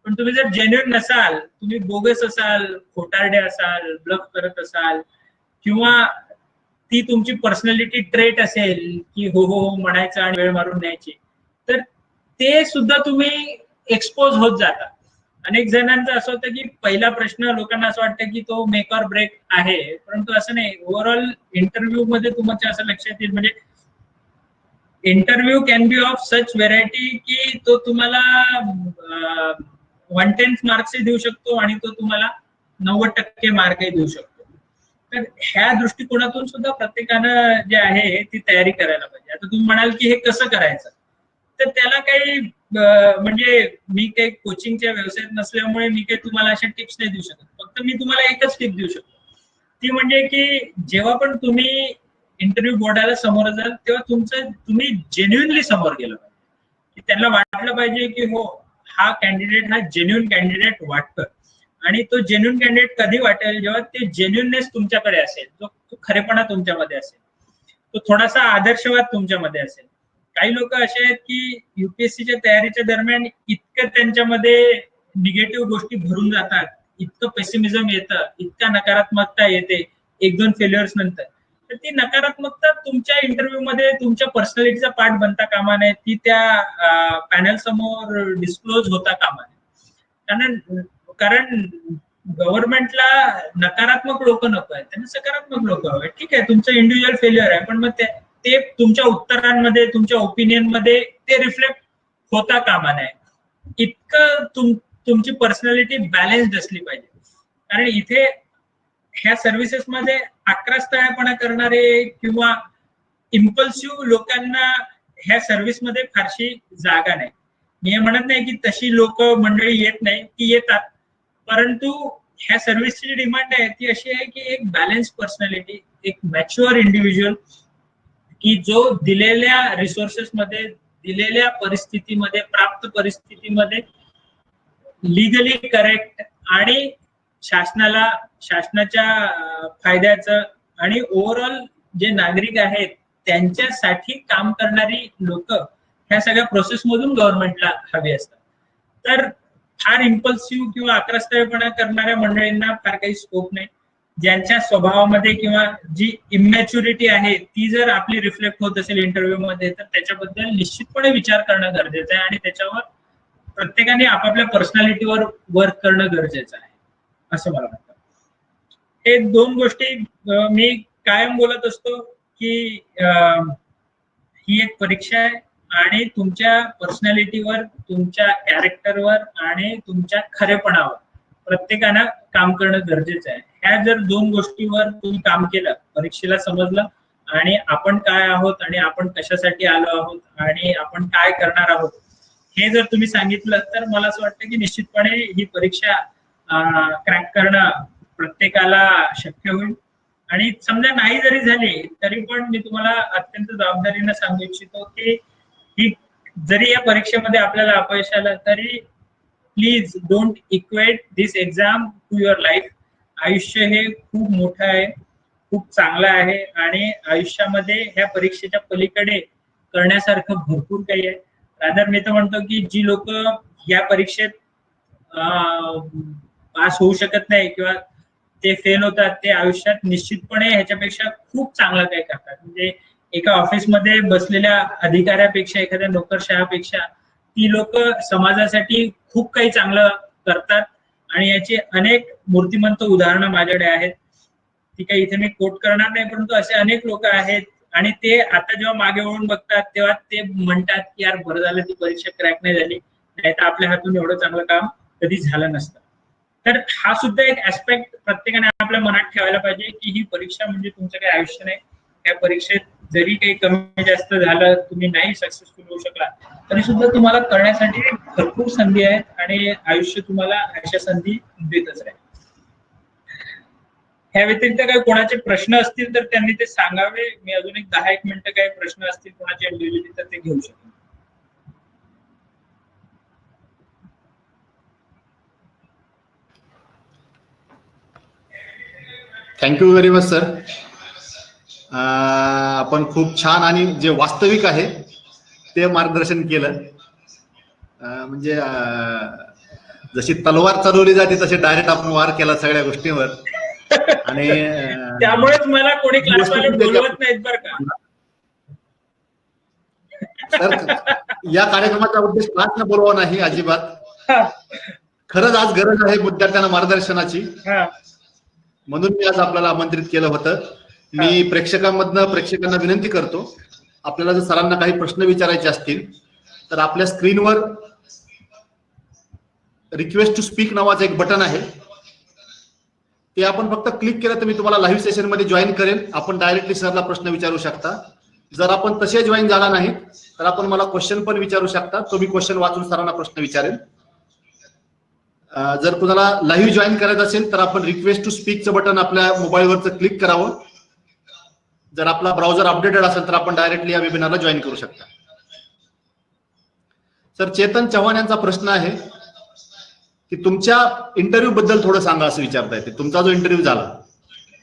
पण तुम्ही जर जेन्युइन नसाल, तुम्ही बोगस असाल, खोटारडे असाल, ब्लफ करत असाल किंवा ती तुमची पर्सनॅलिटी ट्रेट असेल की हो हो हो म्हणायचं आणि वेळ मारून द्यायची, तर ते सुद्धा तुम्ही एक्सपोज होत जाता. अनेक जणांचं असं होतं की पहिला प्रश्न लोकांना असं वाटतं की तो मेक ऑर ब्रेक आहे, परंतु असं नाही. ओव्हरऑल इंटरव्ह्यू मध्ये तुमच्या असं लक्षात येईल, म्हणजे interview can be of such variety की तो तुम्हाला 1/10 मार्क्सही देऊ शकतो आणि तो तुम्हाला 90% मार्कही देऊ शकतो. तर ह्या दृष्टिकोनातून सुद्धा प्रत्येकानं जे आहे ती तयारी करायला पाहिजे. आता तुम्ही म्हणाल की हे कसं करायचं, तर त्याला काही म्हणजे मी काही कोचिंगच्या व्यवसायात नसल्यामुळे मी काही तुम्हाला अशा टिप्स नाही देऊ शकत. फक्त मी तुम्हाला एकच टिप देऊ शकतो, ती म्हणजे की जेव्हा पण तुम्ही इंटरव्ह्यू बोर्डाला समोर जाल तेव्हा तुम्ही जेन्युइनली समोर गेलं पाहिजे, की त्यांना वाटलं पाहिजे की हो, हा कॅन्डिडेट हा जेन्युइन कॅन्डिडेट वाटतं. आणि तो जेन्युइन कॅन्डिडेट कधी वाटेल, जेव्हा ते जेन्युइननेस तुमच्याकडे असेल, तो खरेपणा तुमच्यामध्ये असेल, तो थोडासा आदर्शवाद तुमच्यामध्ये असेल. काही लोक असे आहेत की युपीएससीच्या तयारीच्या दरम्यान इतकं त्यांच्यामध्ये निगेटिव्ह गोष्टी भरून जातात, इतकं पेसिमिझम येतं, इतका नकारात्मकता येते 1-2 फेल्युअर्स नंतर, तर ती नकारात्मकता तुमच्या इंटरव्ह्यू मध्ये तुमच्या पर्सनॅलिटीचा पार्ट बनता कामा नये, ती त्या पॅनल समोर डिस्क्लोज होता कामा नये. कारण गव्हर्नमेंटला नकारात्मक लोक नको आहेत, त्यांना सकारात्मक लोक हवे. ठीक आहे, तुमचं इंडिव्हिज्युअल फेल्युअर आहे, पण मग ते तुमच्या उत्तरांमध्ये, तुमच्या ओपिनियन मध्ये ते रिफ्लेक्ट होता कामा नये. इतकं तुमची पर्सनॅलिटी बॅलन्स्ड असली पाहिजे. कारण इथे ह्या सर्व्हिसेसमध्ये अक्रास्थळेपणा करणारे किंवा इम्पल्सिव्ह लोकांना ह्या सर्व्हिसमध्ये फारशी जागा नाही. मी हे म्हणत नाही की तशी लोक मंडळी येत नाही, ती येतात, परंतु ह्या सर्व्हिसची डिमांड आहे ती अशी आहे की एक बॅलन्स पर्सनॅलिटी, एक मॅच्युअर इंडिव्हिज्युअल की जो दिलेल्या रिसोर्सेस मध्ये, दिलेल्या परिस्थितीमध्ये, प्राप्त परिस्थितीमध्ये लिगली करेक्ट आणि शासनाच्या फायद्याचं आणि ओव्हरऑल जे नागरिक आहेत त्यांच्यासाठी काम करणारी लोक ह्या सगळ्या प्रोसेस मधून गव्हर्नमेंटला हवी असतात. तर फार इम्पल्सिव्ह किंवा आक्रस्ताळेपणा करणाऱ्या मंडळींना फार काही स्कोप नाही. ज्यांच्या स्वभावामध्ये किंवा जी इमॅच्युरिटी आहे ती जर आपली रिफ्लेक्ट होत असेल इंटरव्ह्यू मध्ये, तर त्याच्याबद्दल निश्चितपणे विचार करणं गरजेचं आहे आणि त्याच्यावर प्रत्येकाने आपापल्या पर्सनॅलिटीवर वर्क करणं गरजेचं आहे, असं मला वाटतं. हे 2 गोष्टी मी कायम बोलत असतो की ही एक परीक्षा आहे आणि तुमच्या पर्सनॅलिटीवर, तुमच्या कॅरेक्टरवर आणि तुमच्या खरेपणावर प्रत्येकानं काम करणं गरजेचं आहे. ह्या जर 2 गोष्टीवर तुम्ही काम केलं, परीक्षेला समजलं आणि आपण काय आहोत आणि आपण कशासाठी आलो आहोत आणि आपण काय करणार आहोत हे जर तुम्ही सांगितलं, तर मला असं वाटतं की निश्चितपणे ही परीक्षा क्रॅक करणं प्रत्येकाला शक्य होईल. आणि समजा नाही जरी झाली तरी पण मी तुम्हाला अत्यंत जबाबदारीने सांगू इच्छितो की ही जरी या परीक्षेमध्ये आपल्याला अपयश आलं तरी please don't equate this exam to your life. आयुष्य हे खूप मोठं आहे, खूप चांगलं आहे आणि आयुष्यामध्ये ह्या परीक्षेच्या पलीकडे करण्यासारखं भरपूर काही आहे. रादर मी तर म्हणतो की जी लोक या परीक्षेत पास होऊ शकत नाही किंवा ते फेल होतात ते आयुष्यात निश्चितपणे ह्याच्यापेक्षा खूप चांगलं काही करतात. म्हणजे एका ऑफिसमध्ये बसलेल्या अधिकाऱ्यापेक्षा, एखाद्या नोकरशहापेक्षा ती लोक समाजासाठी खूप काही चांगलं करतात आणि याची अनेक मूर्तिमंत उदाहरणं माझ्याकडे आहेत. ती काही इथे मी कोट करणार नाही, परंतु असे अनेक लोक आहेत आणि ते आता जेव्हा मागे वळून बघतात तेव्हा ते म्हणतात की यार बरं झालं ती परीक्षा क्रॅक नाही झाली, नाही तर आपल्या हातून एवढं चांगलं काम कधी झालं नसतं. तर हा सुद्धा एक ऍस्पेक्ट प्रत्येकाने आपल्या मनात ठेवायला पाहिजे की ही परीक्षा म्हणजे तुमचं काही आयुष्य नाही. त्या परीक्षेत जरी काही कमी जास्त झालं, तुम्ही नाही सक्सेसफुल होऊ शकला तरी सुद्धा तुम्हाला करण्यासाठी भरपूर संधी आहेत आणि आयुष्य तुम्हाला अशा संधी देतच राहील. ह्या व्यतिरिक्त काही कोणाचे प्रश्न असतील तर त्यांनी ते सांगावे. मी अजून एक 10-1 मिनिटं काही प्रश्न असतील कोणाचे इंडिव्हिज्युअली तर ते घेऊ शकतो. Thank you very much sir. आपण खूप छान आणि जे वास्तविक आहे ते मार्गदर्शन केलं. म्हणजे जशी तलवार चालवली जाते तसे डायरेक्ट आपण वार केला सगळ्या गोष्टींवर. आणि त्यामुळेच मला कोणी क्लासवाले बोलवत नाहीत बरं का. सर या कार्यक्रमाचा उद्देश क्लासला बोलवा नाही अजिबात. खरंच आज गरज आहे विद्यार्थ्यांना मार्गदर्शनाची, म्हणून मी आज आपल्याला आमंत्रित केलं होतं. मी प्रेक्षकांना विनंती करतो, आपल्याला जर सरांना काही प्रश्न विचारायचे असतील तर आपल्या स्क्रीनवर रिक्वेस्ट टू स्पीक नावाचं एक बटन आहे, ते आपण फक्त क्लिक केलं तर मी तुम्हाला लाईव्ह सेशन मध्ये जॉईन करेल. आपण डायरेक्टली सरला प्रश्न विचारू शकता. जर आपण तसे जॉईन झाला नाही तर आपण मला क्वेश्चन पण विचारू शकता, तो मी क्वेश्चन वाचून सरांना प्रश्न विचारेल. जर कुणाला लाईव्ह जॉईन करायचं असेल तर आपण रिक्वेस्ट टू स्पीकचं बटन आपल्या मोबाईलवरचं क्लिक करावं. जर आपला ब्राउझर अपडेटेड असेल तर आपण डायरेक्टली या वेबिनारला जॉईन करू शकता. सर चेतन चव्हाण यांचा प्रश्न आहे की तुमच्या इंटरव्ह्यू बद्दल थोडं सांगा असं विचारता येते. तुमचा जो इंटरव्ह्यू झाला,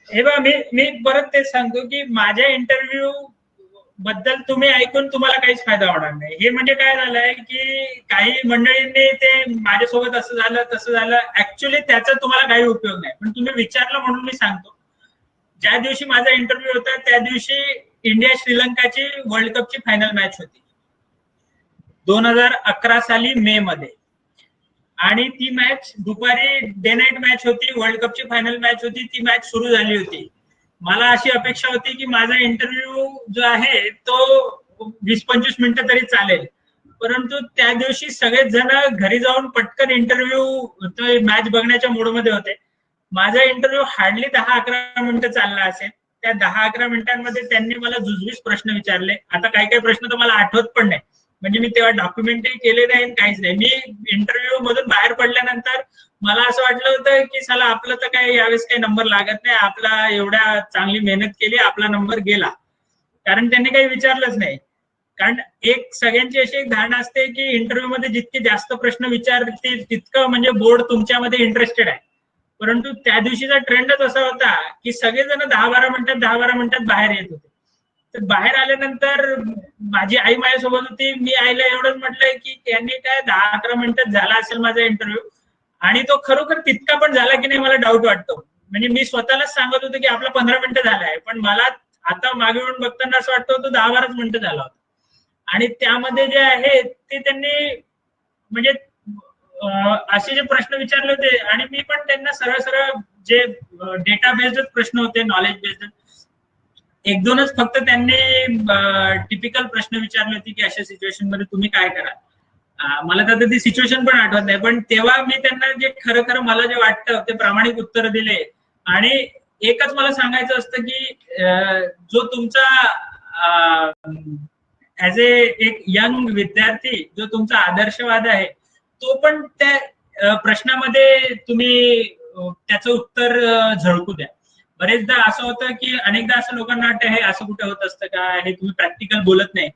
हे बघा मी परत तेच सांगतो की माझ्या इंटरव्ह्यू बद्दल तुम्ही ऐकून तुम्हाला काहीच फायदा होणार नाही. हे म्हणजे काय झालंय की काही मंडळींनी ते माझ्यासोबत असं झालं तसं झालं, ऍक्च्युअली त्याचा तुम्हाला काही उपयोग नाही. पण तुम्ही विचारलं म्हणून मी सांगतो. ज्या दिवशी माझा इंटरव्ह्यू होता त्या दिवशी इंडिया श्रीलंकाची वर्ल्ड कपची फायनल मॅच होती 2011 साली मे मध्ये. आणि ती मॅच दुपारी डे नाईट मॅच होती, वर्ल्ड कपची फायनल मॅच होती. ती मॅच सुरू झाली होती. मला अशी अपेक्षा होती की माझा इंटरव्ह्यू जो आहे तो 20-25 मिनिटं तरी चालेल, परंतु त्या दिवशी सगळेच जण घरी जाऊन पटकन इंटरव्ह्यू मॅच बघण्याच्या मूडमध्ये होते. माझा इंटरव्ह्यू हार्डली 10-11 मिनिटं चालला असेल. त्या 10-11 मिनिटांमध्ये त्यांनी मला जुजवीस प्रश्न विचारले. आता काही काही प्रश्न तर मला आठवत पण नाही, म्हणजे मी तेव्हा डॉक्युमेंटही केले नाही, काहीच नाही. मी इंटरव्ह्यू मधून बाहेर पडल्यानंतर मला असं वाटलं होतं की चला आपलं तर काही यावेळेस काही नंबर लागत नाही, आपला एवढ्या चांगली मेहनत केली, आपला नंबर गेला. कारण त्यांनी काही विचारलंच नाही. कारण एक सगळ्यांची अशी एक धारणा असते की इंटरव्ह्यू मध्ये जितके जास्त प्रश्न विचारतील तितकं म्हणजे बोर्ड तुमच्यामध्ये इंटरेस्टेड आहे. परंतु त्या दिवशीचा ट्रेंडच असा होता की सगळेजण 10-12 मिनिटात बाहेर येत होते. तर बाहेर आल्यानंतर माझी आई माझ्यासोबत होती. मी आईला एवढंच म्हटलंय की त्यांनी काय 10-11 मिनिटात झाला असेल माझा इंटरव्ह्यू, आणि तो खरोखर तितका पण झाला की नाही मला डाऊट वाटतो. म्हणजे मी स्वतःलाच सांगत होतो की आपला 15 मिनिटं झाला आहे, पण मला आता मागे येऊन बघताना असं वाटतं तो 10-12 मिनिटं झाला होता. आणि त्यामध्ये जे आहे ते त्यांनी म्हणजे असे जे प्रश्न विचारले होते आणि मी पण त्यांना सरळ सरळ जे डेटा बेस्ड प्रश्न होते, नॉलेज बेस्ड, 1-2च फक्त त्यांनी टिपिकल प्रश्न विचारले होते की अशा सिच्युएशन मध्ये तुम्ही काय करा. मला तर ती सिच्युएशन पण आठवत नाही, पण तेव्हा मी त्यांना जे खरं खरं मला जे वाटतं ते प्रामाणिक उत्तर दिले. आणि एकच मला सांगायचं असतं की जो तुमचा ऍज एक यंग विद्यार्थी जो तुमचा आदर्शवाद आहे तो पण त्या प्रश्नामध्ये तुम्ही त्याचं उत्तर झळकू द्या. बरेचदा असं होतं की अनेकदा असं लोकांना वाटतं हे असं कुठे होत असतं का, हे तुम्ही प्रॅक्टिकल बोलत नाही.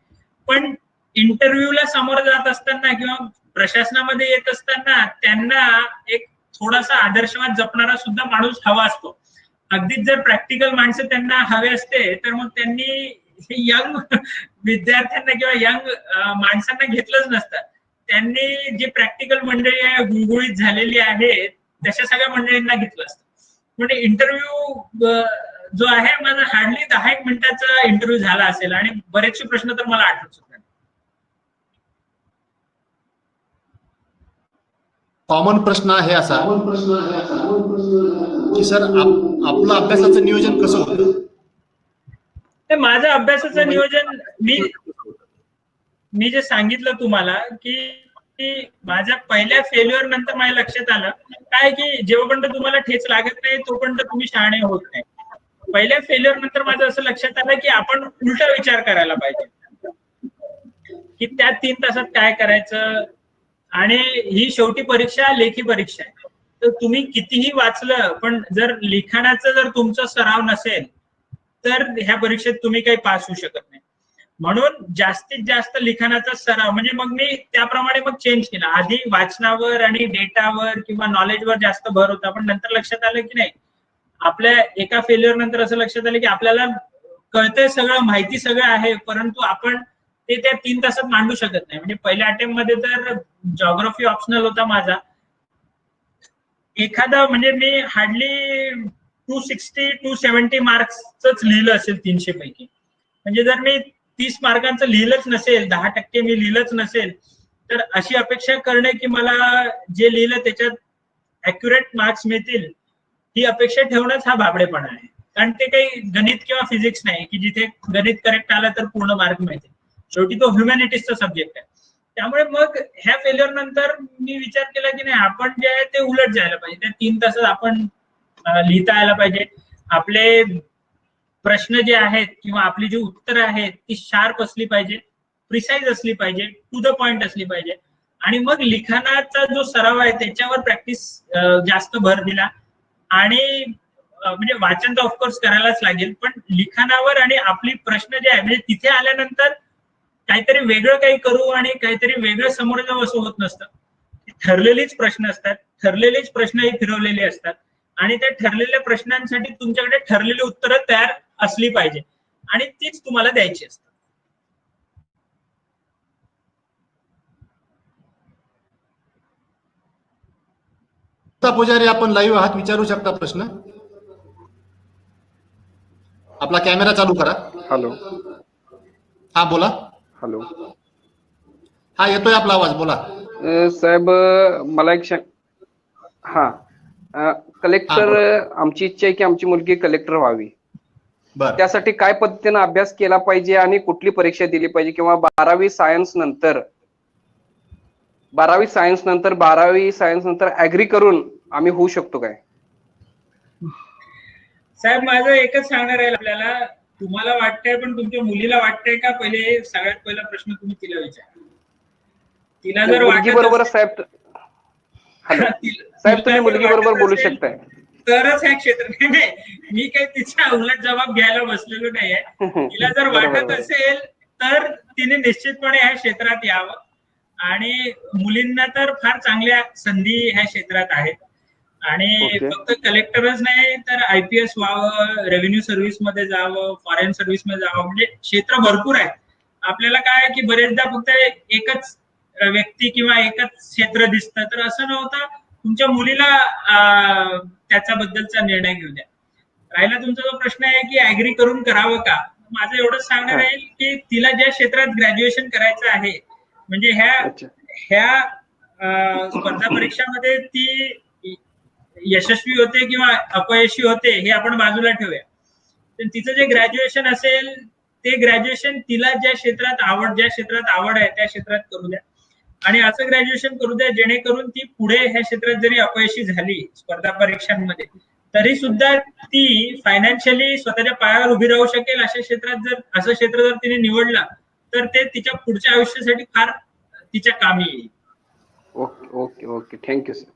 पण इंटरव्ह्यूला समोर जात असताना किंवा प्रशासनामध्ये येत असताना त्यांना एक थोडासा आदर्शवाद जपणारा सुद्धा माणूस हवा असतो. अगदीच जर प्रॅक्टिकल माणसं त्यांना हवे असते तर मग त्यांनी यंग विद्यार्थ्यांना किंवा यंग माणसांना घेतलंच नसतं. त्यांनी जे प्रॅक्टिकल मंडळी आहे, गुळगुळीत झालेली आहे, तशा सगळ्या मंडळींना घेतलं असतं. म्हणजे इंटरव्ह्यू जो आहे माझा हार्डली 10-1 मिनिटाचा इंटरव्ह्यू झाला असेल आणि बरेचसे प्रश्न तर मला आठवत सुद्धा नाही. कॉमन प्रश्न आहे असा की सर आपलं अभ्यासाचं नियोजन कसं होतं? ते माझं अभ्यासाचं नियोजन मी जे सांगितलं तुम्हाला की माझ्या पहिल्या फेल्युअर नंतर माझ्या लक्षात आलं काय की जेव्हापर्यंत तुम्हाला ठेच लागत नाही तोपर्यंत तुम्ही शहाणे होत नाही. पहिल्या फेल्युअर नंतर माझं असं लक्षात आलं की आपण उलटा विचार करायला पाहिजे की त्या 3 तासात काय करायचं. आणि ही शेवटी परीक्षा लेखी परीक्षा आहे. तर तुम्ही कितीही वाचलं पण जर लिखाणाचा जर तुमचा सराव नसेल तर ह्या परीक्षेत तुम्ही काही पास होऊ शकत नाही. म्हणून जास्तीत जास्त लिखाणाचा सराव म्हणजे मग मी त्याप्रमाणे मग चेंज केला. आधी वाचनावर आणि डेटावर किंवा नॉलेजवर जास्त भर होता, पण नंतर लक्षात आलं की नाही आपल्या एका फेल्युअर नंतर असं लक्षात आलं की आपल्याला कळतंय सगळं, माहिती सगळं आहे, परंतु आपण ते त्या 3 तासात मांडू शकत नाही. म्हणजे पहिल्या अटेम्प्ट मध्ये तर जॉग्राफी ऑप्शनल होता माझा. एखादा म्हणजे मी हार्डली 260-270 मार्क्सच लिहिलं असेल 300 पैकी. म्हणजे जर मी 30 मार्कांचं लिहिलंच नसेल, 10% मी लिहिलंच नसेल, तर अशी अपेक्षा करणे की मला जे लिहिलं त्याच्यात अॅक्युरेट मार्क्स मिळतील ही अपेक्षा ठेवणंच हा भाबडेपणा आहे. कारण ते काही गणित किंवा फिजिक्स नाही की जिथे गणित करेक्ट आलं तर पूर्ण मार्क मिळते. शेवटी तो ह्युमॅनिटीजचा सब्जेक्ट आहे. त्यामुळे मग ह्या फेल्युअर नंतर मी विचार केला की नाही आपण जे आहे ते उलट जायला पाहिजे. त्या 3 तासात आपण लिहिता यायला पाहिजे. आपले प्रश्न जे आहेत किंवा आपली जी उत्तरं आहेत ती शार्प असली पाहिजे, प्रिसाईज असली पाहिजे, टू द पॉइंट असली पाहिजे. आणि मग लिखाणाचा जो सराव आहे त्याच्यावर प्रॅक्टिस जास्त भर दिला. आणि म्हणजे वाचन तर ऑफकोर्स करायलाच लागेल, पण लिखाणावर आणि आपली प्रश्न जे आहे म्हणजे तिथे आल्यानंतर काहीतरी वेगळं काही करू आणि काहीतरी वेगळं समोर जाऊ असं होत नसतं. ठरलेलीच प्रश्न असतात, ठरलेलेच प्रश्नही फिरवलेले असतात आणि त्या ठरलेल्या प्रश्नांसाठी तुमच्याकडे ठरलेली उत्तरं तयार असली पाहिजे आणि तीच तुम्हाला द्यायची असतात. पुजारी आपण लाईव्ह आहात, विचारू शकता प्रश्न. आपला कॅमेरा चालू करा. हॅलो. हा बोला. हॅलो. हा येतोय आपला आवाज, बोला. साहेब मला एक कलेक्टर, आमची इच्छा आहे की आमची मुलगी कलेक्टर व्हावी. त्यासाठी काय पद्धतीने अभ्यास केला पाहिजे आणि कुठली परीक्षा दिली पाहिजे किंवा 12वी सायन्स नंतर 12वी सायन्स नंतर ऍग्री करून आम्ही होऊ शकतो काय? साहेब माझं एकच सांगणार आहे आपल्याला, तुम्हाला वाटतंय पण तुमच्या मुलीला वाटतंय का? पहिले सगळ्यात पहिला प्रश्न तुम्ही तिला विचारा. तिला जर मुलगी बरोबर साहेब, साहेब तुम्ही मुलगी बरोबर बोलू शकताय तरच ह्या क्षेत्रात नाही, मी काही तिचा उलट जबाब घ्यायला बसलेलो नाहीये. तिला जर वाटत असेल तर तिने निश्चितपणे ह्या क्षेत्रात यावं. आणि मुलींना तर फार चांगल्या संधी ह्या क्षेत्रात आहेत. आणि फक्त कलेक्टरच नाही तर IPS व्हावं, रेव्हेन्यू सर्व्हिस मध्ये जावं, फॉरेन सर्व्हिस मध्ये जावं, म्हणजे क्षेत्र भरपूर आहे. आपल्याला काय की बरेचदा फक्त एकच व्यक्ती किंवा एकच क्षेत्र दिसतं, तर असं नव्हतं. तुमच्या मुलीला त्याच्याबद्दलचा निर्णय घेऊ द्या. राहिला तुमचा जो प्रश्न आहे की ऍग्री करून करावं का, माझं एवढंच सांगणं राहील की तिला ज्या क्षेत्रात ग्रॅज्युएशन करायचं आहे म्हणजे ह्या स्पर्धा परीक्षामध्ये ती यशस्वी होते किंवा अपयशी होते हे आपण बाजूला ठेवूया. तर तिचं जे ग्रॅज्युएशन असेल ते ग्रॅज्युएशन तिला ज्या क्षेत्रात आवड आहे त्या क्षेत्रात करू द्या. आणि असं ग्रॅज्युएशन करू द्या जेणेकरून ती पुढे ह्या क्षेत्रात जरी अपयशी झाली स्पर्धा परीक्षांमध्ये तरी सुद्धा ती फायनान्शियली स्वतःच्या पायावर उभी राहू शकेल. असं क्षेत्र जर तिने निवडलं तर ते तिच्या पुढच्या आयुष्यासाठी फार तिच्या कामी येईल. Okay thank you sir.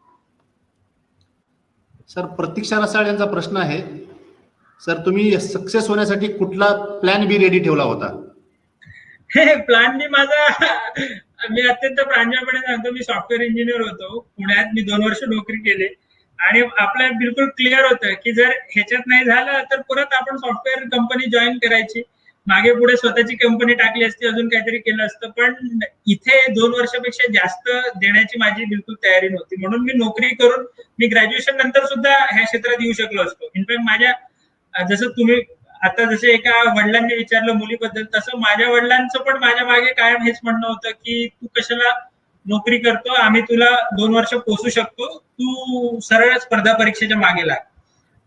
सर प्रतीक्षा रसाळ यांचा प्रश्न आहे, सर तुम्ही सक्सेस होण्यासाठी कुठला प्लॅन बी रेडी ठेवला होता? प्लॅन बी माझा मी अत्यंत प्रांजळपणे सांगतो, मी सॉफ्टवेअर इंजिनियर होतो पुण्यात. मी 2 वर्ष नोकरी केली आणि आपलं बिलकुल क्लिअर होतं की जर ह्याच्यात नाही झालं तर परत आपण सॉफ्टवेअर कंपनी जॉईन करायची, मागे पुढे स्वतःची कंपनी टाकली असती, अजून काहीतरी केलं असतं. पण इथे 2 वर्षापेक्षा जास्त देण्याची माझी बिलकुल तयारी नव्हती, म्हणून मी नोकरी करून मी ग्रॅज्युएशन नंतर सुद्धा ह्या क्षेत्रात येऊ शकलो असतो. इनफॅक्ट माझ्या, जसं तुम्ही आता जसे एका वडिलांनी विचारलं मुलीबद्दल, तसं माझ्या वडिलांचं पण माझ्या मागे कायम हेच म्हणणं होतं की तू कशाला नोकरी करतो, आम्ही तुला 2 वर्ष पोसू शकतो, तू सरळ स्पर्धा परीक्षेच्या मागे लाग.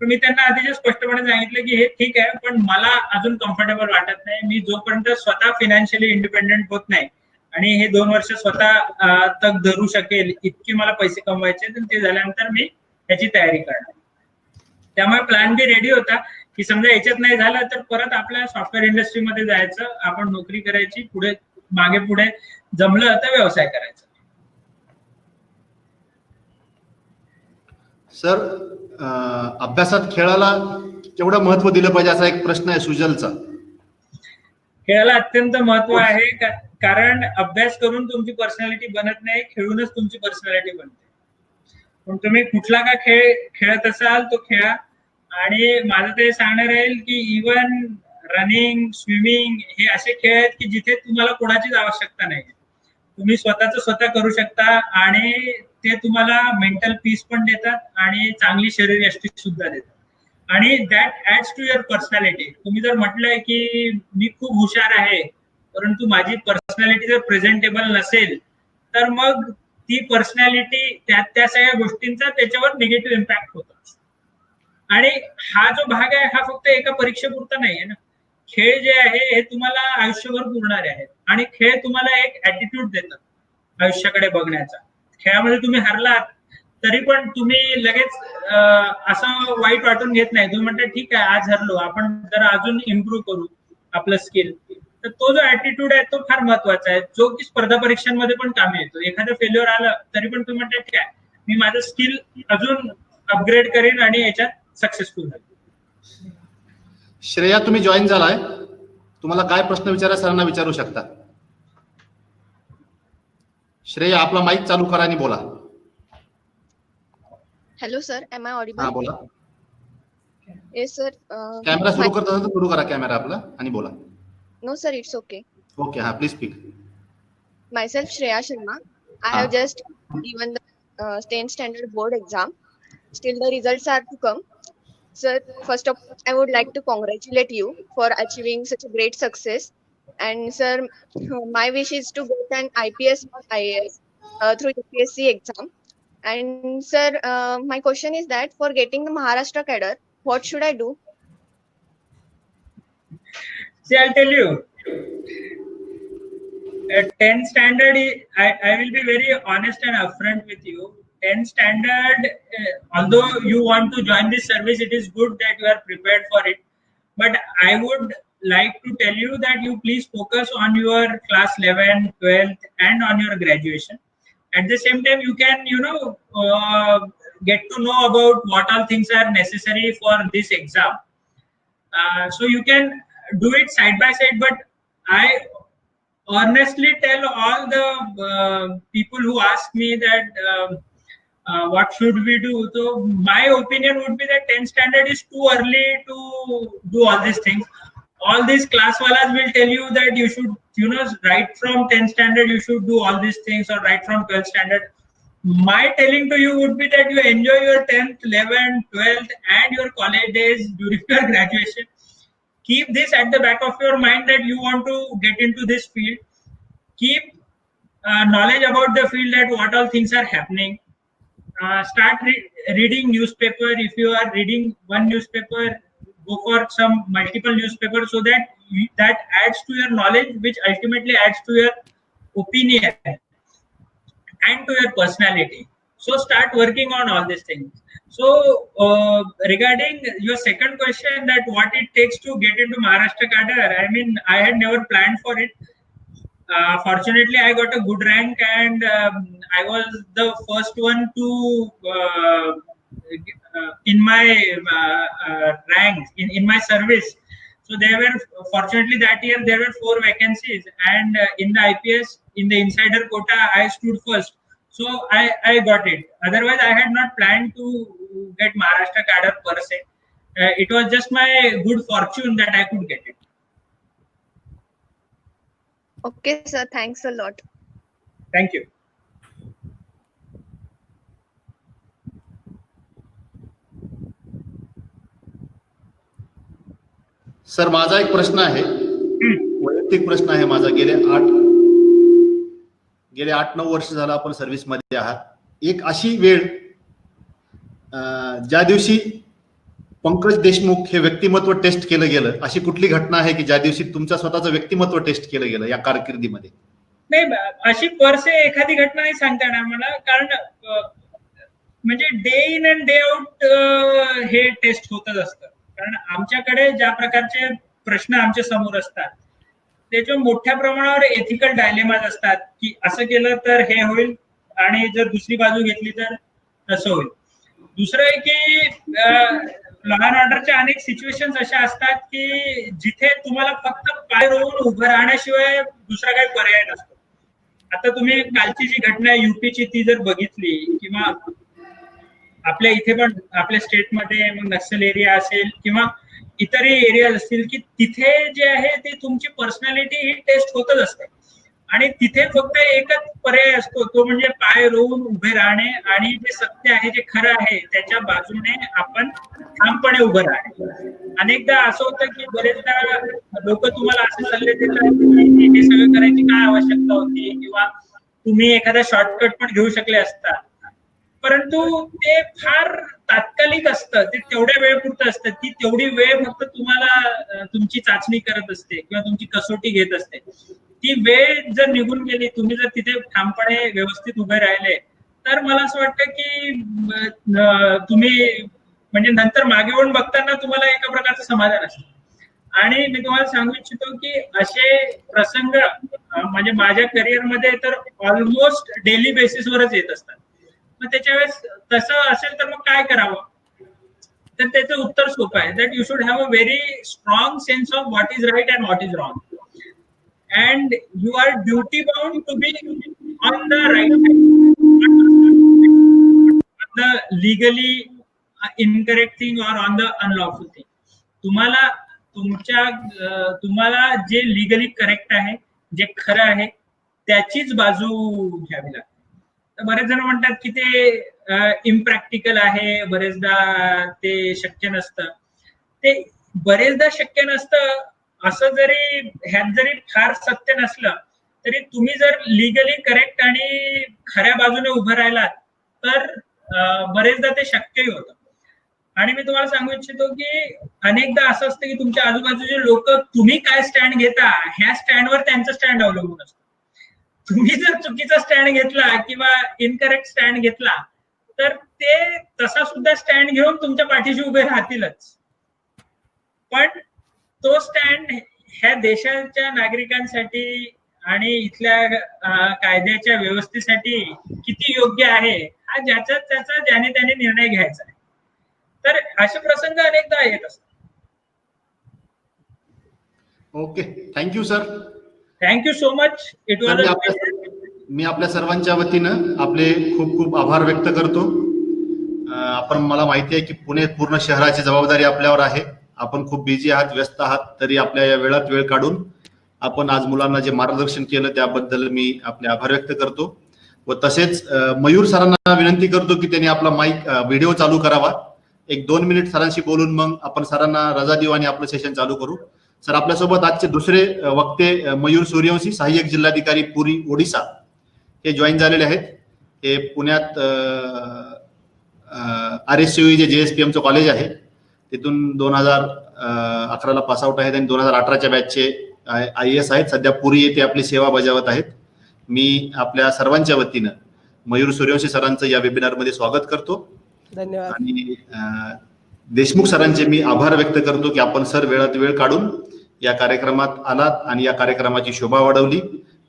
तर मी त्यांना अतिशय स्पष्टपणे सांगितलं की हे ठीक आहे, पण मला अजून कम्फर्टेबल वाटत नाही. मी जोपर्यंत स्वतः फायनान्शियली इंडिपेंडेंट होत नाही आणि हे 2 वर्ष स्वतः तग धरू शकेल इतके मला पैसे कमवायचे, तर ते झाल्यानंतर मी त्याची तयारी करणार. त्यामुळे प्लॅन बी रेडी होता की समजा याच्यात नाही झालं तर परत आपल्या सॉफ्टवेअर इंडस्ट्रीमध्ये जायचं, आपण नोकरी करायची, पुढे मागे पुढे जमलं तर व्यवसाय करायचा. सर अभ्यासात खेळाला केवढं महत्व दिलं पाहिजे असा एक प्रश्न आहे सुजलचा. खेळाला अत्यंत महत्व आहे, कारण अभ्यास करून तुमची पर्सनॅलिटी बनत नाही, खेळूनच तुमची पर्सनॅलिटी बनते. पण तुम्ही कुठला का खेळ खेळत असाल तो खेळा. आणि माझं ते सांगणं राहील की इव्हन रनिंग, स्विमिंग हे असे खेळ आहेत की जिथे तुम्हाला कोणाचीच आवश्यकता नाही, तुम्ही स्वतः करू शकता आणि ते तुम्हाला मेंटल पीस पण देतात आणि चांगली शरीरयष्टी सुद्धा देतात. आणि that adds to your personality. तुम्ही जर म्हटलंय की मी खूप हुशार आहे परंतु माझी पर्सनॅलिटी जर प्रेझेंटेबल नसेल तर मग ती पर्सनॅलिटी त्या सगळ्या गोष्टींचा त्याच्यावर निगेटिव्ह इम्पॅक्ट होतो. आणि हा जो भाग आहे हा फक्त एका परीक्षेपुरता नाही आहे ना. खेळ जे आहे हे तुम्हाला आयुष्यभर पुरणारे आहेत आणि खेळ तुम्हाला एक ऍटिट्यूड देतात आयुष्याकडे बघण्याचा. खेळामध्ये तुम्ही हरलात तरी पण तुम्ही लगेच असं वाईट वाटून घेत नाही. तुम्ही म्हणता ठीक आहे आज हरलो, आपण जरा अजून इम्प्रूव्ह करू आपलं स्किल. तर तो जो ऍटिट्यूड आहे तो फार महत्वाचा आहे, जो की स्पर्धा परीक्षांमध्ये पण कामी येतो. एखादं फेल्युअर आलं तरी पण तुम्ही म्हणता ठीक आहे मी माझं स्किल अजून अपग्रेड करेन आणि याच्यात सक्सेसफुल झाले. श्रेया तुम्ही जॉईन झालाय, तुम्हाला काय प्रश्न विचारा सरांना विचारू शकता. श्रेया आपला माईक चालू करा आणि बोला. Hello sir, am I audible? हा बोला. Yes sir. कॅमेरा सुरू करत असाल तर सुरू करा कॅमेरा आपला आणि बोला. No sir, it's okay. Okay, हा please speak. Myself Shreya Sharma. I have just given the 10th standard board exam. Still the results are to come. Sir, first of all, I would like to congratulate you for achieving such a great success. And sir, my wish is to get an IPS or IAS through UPSC exam. And sir, my question is that for getting the Maharashtra cadre, what should I do? See, I'll tell you. 10th standard, I will be very honest and upfront with you. 10th standard, although you want to join this service, it is good that you are prepared for it. But I would like to tell you that you please focus on your class 11, 12th and on your graduation. At the same time, you can, get to know about what all things are necessary for this exam. So you can do it side by side, but I honestly tell all the people who ask me that what should we do. So my opinion would be that 10th standard is too early to do all these things. All these class walas will tell you that you should, right from 10th standard you should do all these things, or right from 12th standard. My telling to you would be that you enjoy your 10th, 11th, 12th and your college days during your graduation. Keep this at the back of your mind that you want to get into this field. Keep knowledge about the field, that what all things are happening. Start reading newspaper. If you are reading one newspaper, go for some multiple newspapers, so that adds to your knowledge, which ultimately adds to your opinion and to your personality. So start working on all these things. So regarding your second question, that what it takes to get into Maharashtra cadre, I mean, I had never planned for it. fortunately I got a good rank, and I was the first one to in my rank in my service. So there were, fortunately that year there were 4 vacancies, and in the IPS, in the insider quota, I stood first. So I got it. Otherwise I had not planned to get Maharashtra cadre per se. It was just my good fortune that I could get it. Okay, sir. Thanks a lot. Thank you. Sir, माझा एक प्रश्न आहे, वैयक्तिक प्रश्न आहे माझा. गेले 8-9 वर्ष झालं आपण सर्व्हिस मध्ये आहात. एक अशी वेळ ज्या दिवशी पंकज देशमुख हे व्यक्तिमत्व टेस्ट केलं गेलं, अशी कुठली घटना आहे की ज्या दिवशी तुमचं स्वतःचं व्यक्तिमत्व टेस्ट केलं गेलं या कारकिर्दीमध्ये? नाही, अशी परसे एखादी घटना नाही सांगता येणार मला, कारण म्हणजे day in and day out हे टेस्ट होतच असतं. कारण आमच्याकडे ज्या प्रकारचे प्रश्न आमच्या समोर असतात त्याच्या मोठ्या प्रमाणावर एथिकल डायलेमाज असतात, की असं केलं तर हे होईल आणि जर दुसरी बाजू घेतली तर तसं होईल. दुसरं आहे की लॉ अँड ऑर्डरच्या अनेक सिच्युएशन्स अशा असतात की जिथे तुम्हाला फक्त पाय रोवून उभं राहण्याशिवाय दुसरा काही पर्याय नसतो. आता तुम्ही कालची जी घटना आहे युपीची ती जर बघितली, किंवा आपल्या इथे पण आपल्या स्टेटमध्ये मग नक्सल एरिया असेल किंवा इतरही एरिया असतील, की तिथे जे आहे ते तुमची पर्सनॅलिटी ही टेस्ट होतच असते, आणि तिथे फक्त एकच पर्याय असतो, तो म्हणजे पाय रोवून उभे राहणे आणि जे सत्य आहे, जे खरं आहे त्याच्या बाजूने आपण ठामपणे उभं राहणे. अनेकदा असं होतं की बरेचदा लोक तुम्हाला असे सल्ले देतात की हे सगळं करायची काय आवश्यकता होती, किंवा तुम्ही एखादा शॉर्टकट पण घेऊ शकले असता, परंतु ते फार तात्कालिक असतं, ते तेवढ्या वेळपुरतं असतं. ती तेवढी वेळ फक्त तुम्हाला तुमची चाचणी करत असते किंवा तुमची कसोटी घेत असते. ती वेळ जर निघून गेली, तुम्ही जर तिथे ठामपणे व्यवस्थित उभे राहिले, तर मला असं वाटतं की तुम्ही म्हणजे नंतर मागे वळून बघताना तुम्हाला एका प्रकारचं समाधान असतं. आणि मी तुम्हाला सांगू इच्छितो की असे प्रसंग म्हणजे माझ्या करिअरमध्ये तर ऑलमोस्ट डेली बेसिसवरच येत असतात. मग त्याच्या वेळेस तसं असेल तर मग काय करावं, तर त्याचं उत्तर सोपं आहे, that you should have a very strong sense of what is right and what is wrong, and you are duty bound to be on the right side, on the legally incorrect thing or on the unlawful thing. तुम्हाला जे लीगली करेक्ट आहे, जे खरं आहे त्याचीच बाजू घ्यावी लागते. तर बरेच जण म्हणतात की ते इम्प्रॅक्टिकल आहे, बरेचदा ते शक्य नसतं. ते बरेचदा शक्य नसतं असं जरी ह्यात जरी फार सत्य नसलं तरी तुम्ही जर लिगली करेक्ट आणि खऱ्या बाजूने उभं राहिलात तर बरेचदा ते शक्यही होतं. आणि मी तुम्हाला सांगू इच्छितो की अनेकदा असं असतं की तुमच्या आजूबाजूचे लोक तुम्ही काय स्टँड घेता ह्या स्टँडवर त्यांचं स्टँड अवलंबून असतं. तुम्ही जर चुकीचा स्टँड घेतला किंवा इनकरेक्ट स्टँड घेतला तर ते तसा सुद्धा स्टँड घेऊन तुमच्या पाठीशी उभे राहतीलच. पण तो स्टँड ह्या देशाच्या नागरिकांसाठी आणि इथल्या कायद्याच्या व्यवस्थेसाठी किती योग्य आहे हा त्याचा ज्याने त्याने निर्णय घ्यायचा आहे. तर असे प्रसंग अनेकदा येत असतात. Okay, thank you sir. Thank you so much. It was me आपल्या सर्वांच्या वतीनं आपले खूप खूप आभार व्यक्त करतो. आपण मला माहिती आहे की पुणे पूर्ण शहराची जबाबदारी आपल्यावर आहे. आपण खूप बिझी आहात, व्यस्त आहात, तरी आपल्या या वेळात वेळ काढून आपण आज मुलांना जे मार्गदर्शन केलं त्याबद्दल मी आपले आभार व्यक्त करतो. व तसेच मयूर सरांना विनंती करतो की त्यांनी आपला माईक व्हिडिओ चालू करावा. 1-2 मिनिट सरांशी बोलून मग आपण सरांना रजा देऊ आणि आपलं सेशन चालू करू. सर, आपल्यासोबत आजचे दुसरे वक्ते मयूर सूर्यवंशी, सहाय्यक जिल्हाधिकारी पुरी ओडिसा, हे जॉईन झालेले आहेत. हे पुण्यात RSCOE जे JSPMचं कॉलेज आहे तिथून 2011ला पासआउट आहेत आणि 2018च्या बॅचचे IAS आहेत. सध्या पुरी येथे आपली सेवा बजावत आहेत. मी आपल्या सर्वांच्या वतीनं मयूर सूर्यवंशी सरांचं या वेबिनारमध्ये स्वागत करतो. धन्यवाद. आणि देशमुख सरांचे मी आभार व्यक्त करतो की आपण सर वेळात वेळ काढून या कार्यक्रमात आलात आणि या कार्यक्रमाची शोभा वाढवली.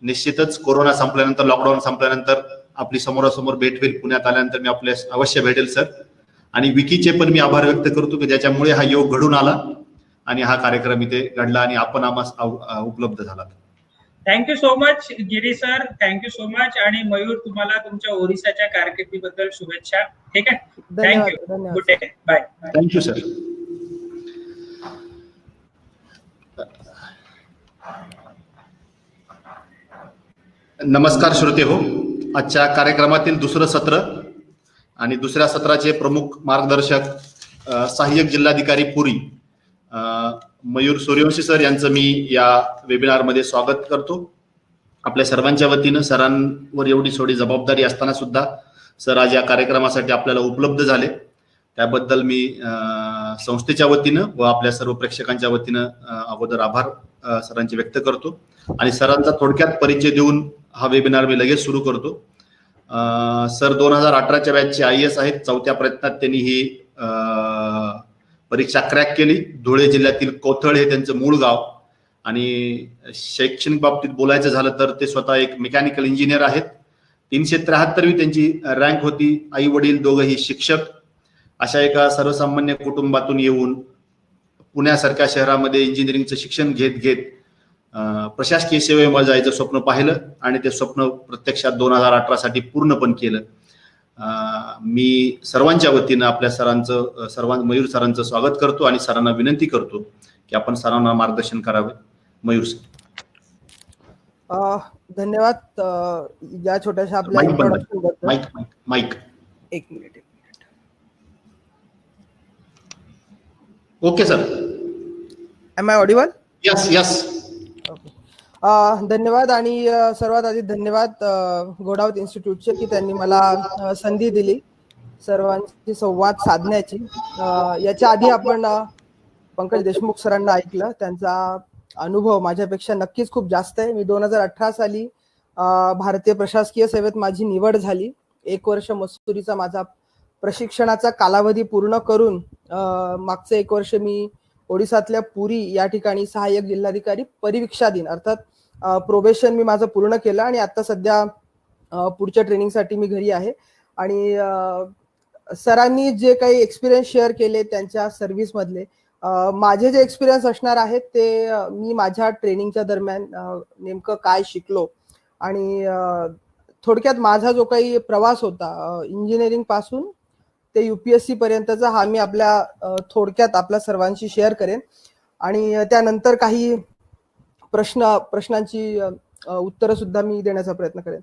निश्चितच कोरोना संपल्यानंतर, लॉकडाऊन संपल्यानंतर आपली समोरासमोर भेट होईल. पुण्यात आल्यानंतर मी आपल्यास अवश्य भेटेल सर. आणि विकीचे पण मी आभार व्यक्त करतो की ज्याच्यामुळे हा योग घडून आला आणि हा कार्यक्रम इथे घडला आणि आपण आम्हाला उपलब्ध झाला. Thank you so much Giri sir, thank you so much. आणि मयूर, तुम्हाला तुमच्या ओरिसाच्या कारकिर्दीबद्दल शुभेच्छा. ठीक आहे, thank you, good day, bye. Thank you sir. नमस्कार श्रोते हो. आजच्या कार्यक्रमातील दुसरं सत्र आणि दुसऱ्या सत्राचे प्रमुख मार्गदर्शक सहाय्यक जिल्हाधिकारी पुरी मयूर सूर्यवंशी सर यांचं मी या वेबिनारमध्ये स्वागत करतो. आपल्या सर्वांच्या वतीनं सरांवर एवढी थोडी जबाबदारी असताना सुद्धा सर आज या कार्यक्रमासाठी आपल्याला उपलब्ध झाले, त्याबद्दल मी संस्थेच्या वतीनं व आपल्या सर्व प्रेक्षकांच्या वतीनं अगोदर आभार सरांचे व्यक्त करतो. आणि सरांचा थोडक्यात परिचय देऊन हा वेबिनार मी लगेच सुरू करतो. सर 2018च्या बॅचचे IAS आहेत. 4थ्या प्रयत्नात त्यांनी ही परीक्षा क्रॅक केली. धुळे जिल्ह्यातील कोथळ हे त्यांचं मूळ गाव. आणि शैक्षणिक बाबतीत बोलायचं झालं तर ते स्वतः एक मेकॅनिकल इंजिनियर आहेत. 373वी त्यांची रँक होती. आई वडील दोघंही शिक्षक. अशा एका सर्वसामान्य कुटुंबातून येऊन पुण्यासारख्या शहरामध्ये इंजिनिअरिंगचं शिक्षण घेत घेत प्रशासकीय सेवेमध्ये जायचं स्वप्न पाहिलं आणि ते स्वप्न प्रत्यक्षात 2018 साठी पूर्ण पण केलं. मी सर्वांच्या वतीनं आपल्या सरांचं मयूर सरांचं स्वागत करतो आणि सरांना विनंती करतो की आपण सरांना मार्गदर्शन करावे. मयूर सर. धन्यवाद या छोट्याशा आपल्या इंट्रोडक्शन बद्दल. माईक एक minute. Okay sir. Am I audible? Yes yes. धन्यवाद. आणि सर्वात आधी धन्यवाद घोडावत इन्स्टिट्यूटचे की त्यांनी मला संधी दिली सर्वांशी संवाद साधण्याची. याच्या आधी आपण पंकज देशमुख सरांना ऐकलं. त्यांचा अनुभव माझ्यापेक्षा नक्कीच खूप जास्त आहे. मी 2018 साली भारतीय प्रशासकीय सेवेत माझी निवड झाली. 1 वर्ष मस्तुरीचा माझा प्रशिक्षणाचा कालावधी पूर्ण करून मागचं 1 वर्ष मी ओडिसातल्या पुरी या ठिकाणी सहाय्यक जिल्हाधिकारी परिवीक्षाधीन अर्थात प्रोबेशन मी माझं पूर्ण केलं. आणि आता सध्या पुढच्या ट्रेनिंगसाठी मी घरी आहे. आणि सरांनी जे काही एक्सपिरियन्स शेअर केले त्यांच्या सर्व्हिस मधले, माझे जे एक्सपिरियन्स असणार आहेत ते मी माझ्या ट्रेनिंगच्या दरम्यान नेमकं काय शिकलो आणि थोडक्यात माझा जो काही प्रवास होता इंजिनिअरिंग पासून ते UPSC पर्यंतचा हा मी थोडक्यात आपल्या सर्वांशी शेअर करेन. आणि त्यानंतर काही प्रश्नांची उत्तरं सुद्धा मी देण्याचा प्रयत्न करेन.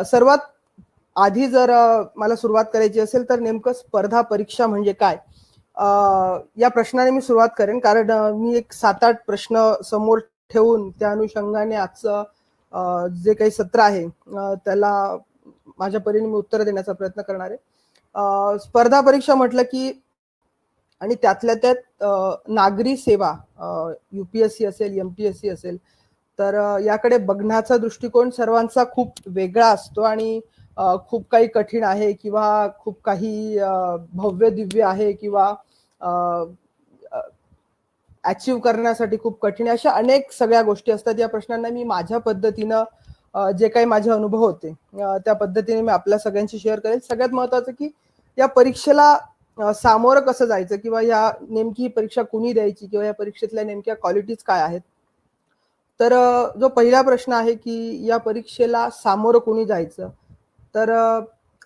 सर्वात आधी जर मला सुरुवात करायची असेल तर नेमकं स्पर्धा परीक्षा म्हणजे काय या प्रश्नाने मी सुरुवात करेन. कारण मी एक 7-8 प्रश्न समोर ठेवून त्या अनुषंगाने आजचं जे काही सत्र आहे त्याला माझ्या परीने मी उत्तर देण्याचा प्रयत्न करणार आहे. स्पर्धा परीक्षा म्हटलं की आणि त्यातल्या त्यात नागरी सेवा UPSC असेल MPSC असेल तर याकडे बघण्याचा दृष्टिकोन सर्वांचा खूप वेगळा असतो आणि खूप काही कठीण आहे किंवा खूप काही भव्य दिव्य आहे किंवा अचीव करण्यासाठी खूप कठीण अशा अनेक सगळ्या गोष्टी असतात. या प्रश्नांना मी माझ्या पद्धतीनं जे काही माझे अनुभव होते त्या पद्धतीने मी आपल्या सगळ्यांशी शेअर करेल. सगळ्यात महत्वाचं की या परीक्षेला सामोरं कसं जायचं किंवा या नेमकी परीक्षा कुणी द्यायची किंवा या परीक्षेतल्या नेमक्या क्वालिटीज काय आहेत. तर जो पहिला प्रश्न आहे की या परीक्षेला सामोरं कुणी जायचं तर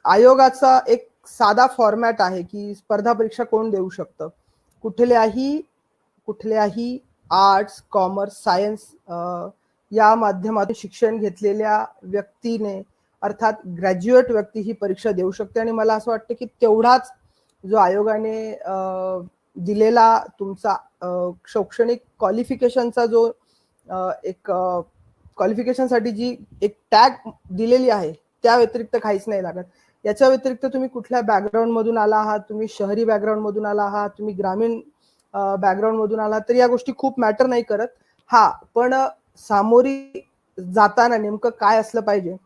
आयोगाचा एक साधा फॉर्मॅट आहे की स्पर्धा परीक्षा कोण देऊ शकतं. कुठल्याही आर्ट्स कॉमर्स सायन्स या माध्यमातून शिक्षण घेतलेल्या व्यक्तीने अर्थात ग्रॅज्युएट व्यक्ती ही परीक्षा देऊ शकते. आणि मला असं वाटतं की तेवढाच जो आयोगाने दिलेला तुमचा शैक्षणिक क्वालिफिकेशनचा जो एक क्वालिफिकेशनसाठी जी एक टॅग दिलेली आहे त्या व्यतिरिक्त काहीच नाही लागत. याच्या व्यतिरिक्त तुम्ही कुठल्या बॅकग्राऊंड मधून आला आहात, तुम्ही शहरी बॅकग्राऊंड मधून आला आहात, तुम्ही ग्रामीण बॅकग्राऊंड मधून आला तर या गोष्टी खूप मॅटर नाही करत. हा पण सामोरी जाताना नेमकं काय असलं पाहिजे.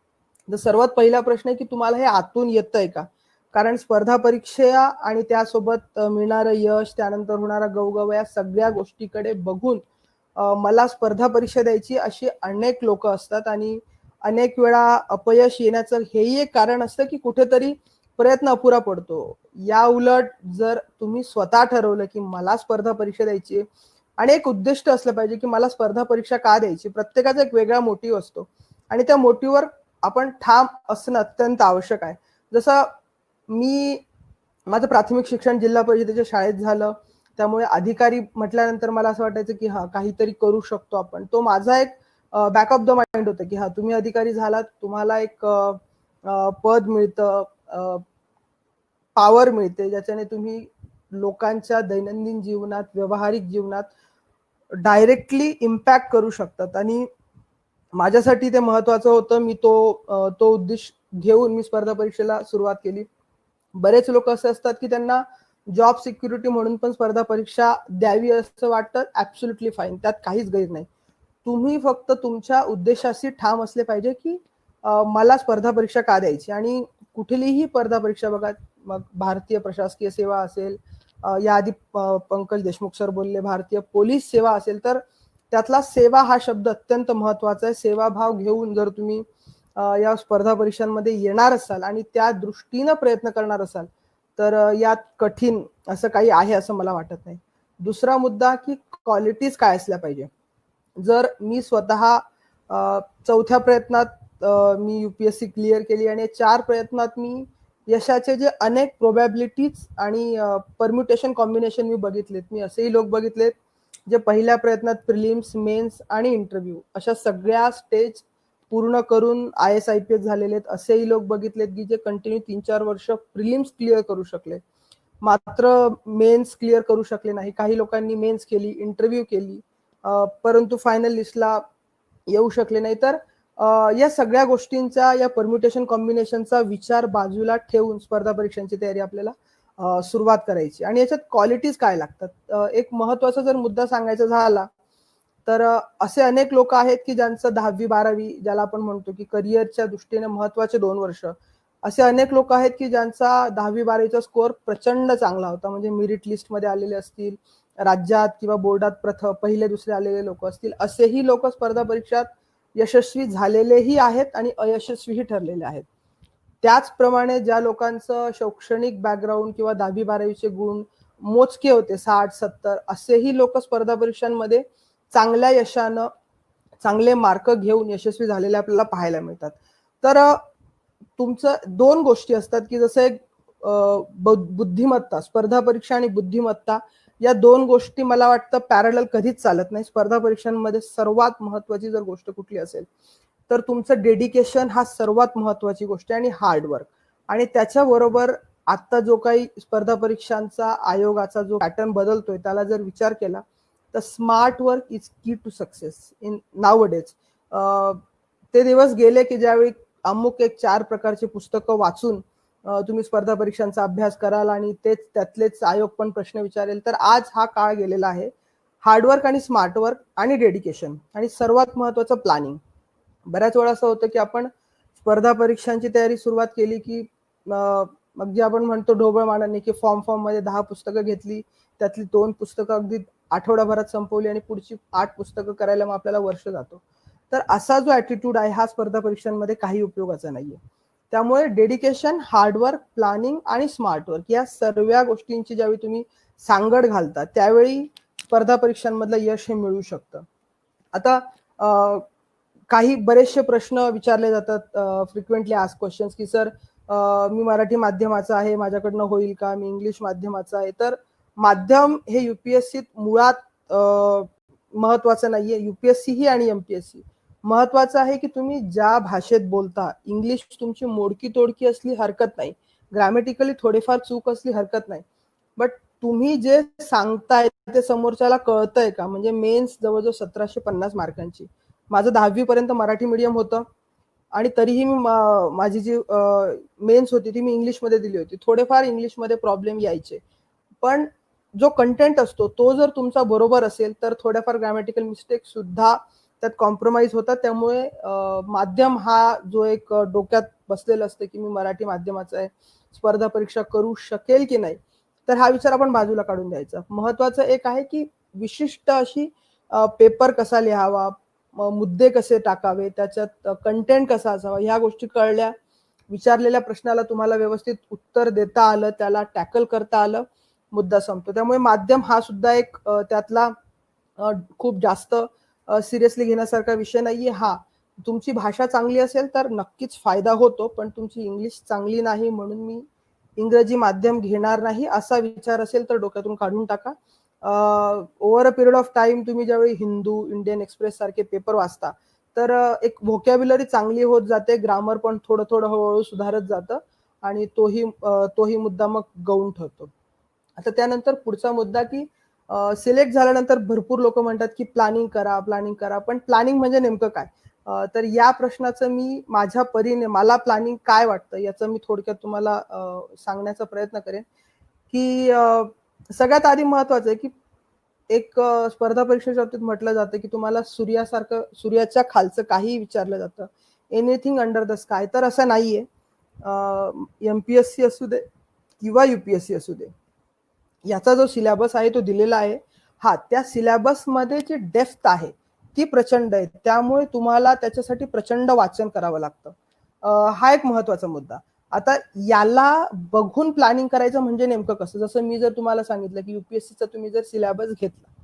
तर सर्वात पहिला प्रश्न आहे की तुम्हाला हे आतून येतंय का. कारण स्पर्धा परीक्षा आणि त्यासोबत मिळणारं यश त्यानंतर होणारा गवगव या सगळ्या गोष्टीकडे बघून मला स्पर्धा परीक्षा द्यायची अशी अनेक लोक असतात आणि अनेक वेळा अपयश येण्याचं हेही एक कारण असतं की कुठेतरी प्रयत्न अपुरा पडतो. या उलट जर तुम्ही स्वतः ठरवलं की मला स्पर्धा परीक्षा द्यायची आणि एक उद्दिष्ट असलं पाहिजे की मला स्पर्धा परीक्षा का द्यायची, प्रत्येकाचा एक वेगळा मोटिव्ह असतो आणि त्या मोटिव्हवर आपण ठाम असणं अत्यंत आवश्यक आहे. जसं माझं प्राथमिक शिक्षण जिल्हा परिषदेच्या शाळेत झालं, त्यामुळे अधिकारी म्हटल्यानंतर मला असं वाटायचं की हा काहीतरी करू शकतो आपण. तो माझा एक बॅक ऑफ द माइंड होतं की हा तुम्ही अधिकारी झालात, तुम्हाला एक पद मिळतं, पॉवर मिळते, ज्याच्याने तुम्ही लोकांच्या दैनंदिन जीवनात, व्यावहारिक जीवनात डायरेक्टली इम्पॅक्ट करू शकतात आणि माझ्यासाठी ते महत्वाचं होतं. मी तो उद्देश घेऊन मी स्पर्धा परीक्षेला सुरुवात केली. बरेच लोक असे असतात की त्यांना जॉब सिक्युरिटी म्हणून पण स्पर्धा परीक्षा द्यावी असं वाटतं. ऍब्सोल्युटली फाईन, त्यात काहीच गैर नाही. तुम्ही फक्त तुमच्या उद्देशाशी ठाम असले पाहिजे की मला स्पर्धा परीक्षा का द्यायची. आणि कुठलीही स्पर्धा परीक्षा बघा, मग भारतीय प्रशासकीय सेवा असेल, याआधी पंकज देशमुख सर बोलले भारतीय पोलीस सेवा असेल, तर त्यातला सेवा हा शब्द अत्यंत महत्वाचा आहे. सेवाभाव घेऊन जर तुम्ही या स्पर्धा परीक्षांमध्ये येणार असाल आणि त्या दृष्टीनं प्रयत्न करणार असाल तर यात कठीण असं काही आहे असं मला वाटत नाही. दुसरा मुद्दा की क्वालिटीज काय असल्या पाहिजे. जर मी स्वतः चौथ्या प्रयत्नात मी युपीएससी क्लिअर केली आणि 4 प्रयत्नात मी यशाचे जे अनेक प्रोबॅबिलिटीज आणि परम्युटेशन कॉम्बिनेशन मी बघितलेत. मी असेही लोक बघितलेत जे पहिल्या प्रयत्नात प्रिलिम्स, मेन्स आणि इंटरव्ह्यू अशा सगळ्या स्टेज पूर्ण करून IAS IPS झालेले आहेत. असेही लोक बघितलेत की जे कंटिन्यू 3-4 वर्ष प्रिलिम्स क्लिअर करू शकले, मात्र मेन्स क्लिअर करू शकले नाही. काही लोकांनी मेन्स केली, इंटरव्ह्यू केली, परंतु फायनल लिस्टला येऊ शकले नाही. तर या सगळ्या गोष्टींचा, या परम्युटेशन कॉम्बिनेशनचा विचार बाजूला ठेवून स्पर्धा परीक्षांची तयारी आपल्याला सुरुवात करायची. आणि याच्यात क्वालिटीज काय लागतात, एक महत्वाचा जर मुद्दा सांगायचा झाला तर असे अनेक लोक आहेत की ज्यांचं 10वी-12वी ज्याला आपण म्हणतो की करिअरच्या दृष्टीने महत्वाचे 2 वर्ष, असे अनेक लोक आहेत की ज्यांचा 10वी-12वीचा स्कोअर प्रचंड चांगला होता. म्हणजे मेरिट लिस्टमध्ये आलेले असतील, राज्यात किंवा बोर्डात पहिले दुसरे आलेले लोक असतील, असेही लोक स्पर्धा परीक्षात यशस्वी झालेलेही आहेत आणि अयशस्वीही ठरलेले आहेत. त्याचप्रमाणे ज्या लोकांचं शैक्षणिक बॅकग्राऊंड किंवा 10वी-12वीचे गुण मोजके होते, 60-70, असेही लोक स्पर्धा परीक्षांमध्ये चांगल्या यशानं, चांगले मार्क घेऊन यशस्वी झालेले आपल्याला पाहायला मिळतात. तर तुमचं 2 गोष्टी असतात की जसं एक बुद्धिमत्ता, स्पर्धा परीक्षा आणि बुद्धिमत्ता, या 2 गोष्टी मला वाटतं पॅरलल कधीच चालत नाही. स्पर्धा परीक्षांमध्ये सर्वात महत्वाची जर गोष्ट कुठली असेल तर तुमचं डेडिकेशन हा सर्वात महत्वाची गोष्ट आहे आणि हार्डवर्क. आणि त्याच्याबरोबर आता जो काही स्पर्धा परीक्षांचा आयोगाचा जो पॅटर्न बदलतोय त्याला जर विचार केला तर स्मार्ट वर्क इज की टू सक्सेस इन नाउअडेज. ते दिवस गेले की ज्यावेळी अमुक एक 4 प्रकारची पुस्तकं वाचून तुम्ही स्पर्धा परीक्षांचा अभ्यास कराल आणि त्यातलेच आयोग पण प्रश्न विचारेल. तर आज हा काळ गेलेला आहे. हार्डवर्क आणि स्मार्ट वर्क आणि डेडिकेशन आणि सर्वात महत्वाचं प्लॅनिंग. बऱ्याच वेळा असं होतं की आपण स्पर्धा परीक्षांची तयारी सुरुवात केली की मग जे आपण म्हणतो ढोबळ मानाने की फॉर्म मध्ये 10 पुस्तकं घेतली, त्यातली 2 पुस्तकं अगदी आठवडाभरात संपवली आणि पुढची 8 पुस्तकं करायला मग आपल्याला वर्ष जातो. तर असा जो ऍटिट्यूड आहे हा स्पर्धा परीक्षांमध्ये काही उपयोगाचा नाहीये. त्यामुळे डेडिकेशन, हार्डवर्क, प्लॅनिंग आणि स्मार्ट वर्क या सर्व गोष्टींची ज्यावेळी तुम्ही सांगड घालता त्यावेळी स्पर्धा परीक्षांमधलं यश हे मिळू शकतं. आता काही बरेचसे प्रश्न विचारले जातात, फ्रिक्वेंटली आस्क क्वेश्चन्स की सर मी मराठी माध्यमाचा आहे, माझ्याकडनं होईल का, मी इंग्लिश माध्यमाचा आहे. तर माध्यम हे युपीएससीत मुळात महत्वाचं नाहीये. युपीएससी ही आणि एमपीएससी महत्वाचं आहे की तुम्ही ज्या भाषेत बोलता, इंग्लिश तुमची मोडकी तोडकी असली हरकत नाही, ग्रॅमॅटिकली थोडेफार चूक असली हरकत नाही, बट तुम्ही जे सांगताय ते समोरच्याला कळतंय का. म्हणजे मेन्स जवळजवळ 1750 मार्कांची, माझं 10वी पर्यंत मराठी मीडियम होतं आणि तरीही मी माझी जी मेन्स होती ती मी इंग्लिशमध्ये दिली होती. थोडेफार इंग्लिशमध्ये प्रॉब्लेम यायचे, पण जो कंटेंट असतो तो जर तुमचा बरोबर असेल तर थोड्याफार ग्रॅमॅटिकल मिस्टेक सुद्धा त्यात कॉम्प्रोमाइज होतात. त्यामुळे माध्यम हा जो एक डोक्यात बसलेला असतं की मी मराठी माध्यमाचा आहे, स्पर्धा परीक्षा करू शकेल की नाही, तर हा विचार आपण बाजूला काढून द्यायचा. महत्वाचं एक आहे की विशिष्ट अशी पेपर कसा लिहावा, मुद्दे कसे टाकावे, त्याच्यात कंटेंट कसा असावा, ह्या गोष्टी कळल्या, विचारलेल्या प्रश्नाला तुम्हाला व्यवस्थित उत्तर देता आलं, त्याला टॅकल करता आलं, मुद्दा संपतो. त्यामुळे माध्यम हा सुद्धा एक त्यातला खूप जास्त सिरियसली घेण्यासारखा विषय नाहीये. हा, तुमची भाषा चांगली असेल तर नक्कीच फायदा होतो, पण तुमची इंग्लिश चांगली नाही म्हणून मी इंग्रजी माध्यम घेणार नाही असा विचार असेल तर डोक्यातून काढून टाका. Over a period of time तुम्ही ज्यावेळी हिंदू, इंडियन एक्सप्रेस सारखे पेपर वाचता तर एक व्होकॅब्युलरी चांगली होत जाते, ग्रामर पण थोडं थोडं हळूहळू सुधारत जातं आणि तोही मुद्दा मग गौण ठरतो. आता त्यानंतर पुढचा मुद्दा की सिलेक्ट झाल्यानंतर भरपूर लोक म्हणतात की प्लॅनिंग करा, पण प्लॅनिंग म्हणजे नेमकं काय? तर या प्रश्नाचं मी माझ्या परीने मला प्लॅनिंग काय वाटतं याचं मी थोडक्यात तुम्हाला सांगण्याचा प्रयत्न करेन. की सगळ्यात आधी महत्वाचं आहे की एक स्पर्धा परीक्षेच्या बाबतीत म्हटलं जातं की तुम्हाला सूर्याच्या खालचं काही विचारलं जातं, एनिथिंग अंडर द स्काय. तर असं नाहीये. MPSC असू दे किंवा UPSC असू दे, याचा जो सिलेबस आहे तो दिलेला आहे. हा, त्या सिलेबस मध्ये जी डेप्थ आहे ती प्रचंड आहे, त्यामुळे तुम्हाला त्याच्यासाठी प्रचंड वाचन करावं लागतं. हा एक महत्वाचा मुद्दा. आता याला बघून प्लॅनिंग करायचं म्हणजे नेमकं कसं? जसं मी जर तुम्हाला सांगितलं की UPSCचा तुम्ही जर सिलेबस घेतला,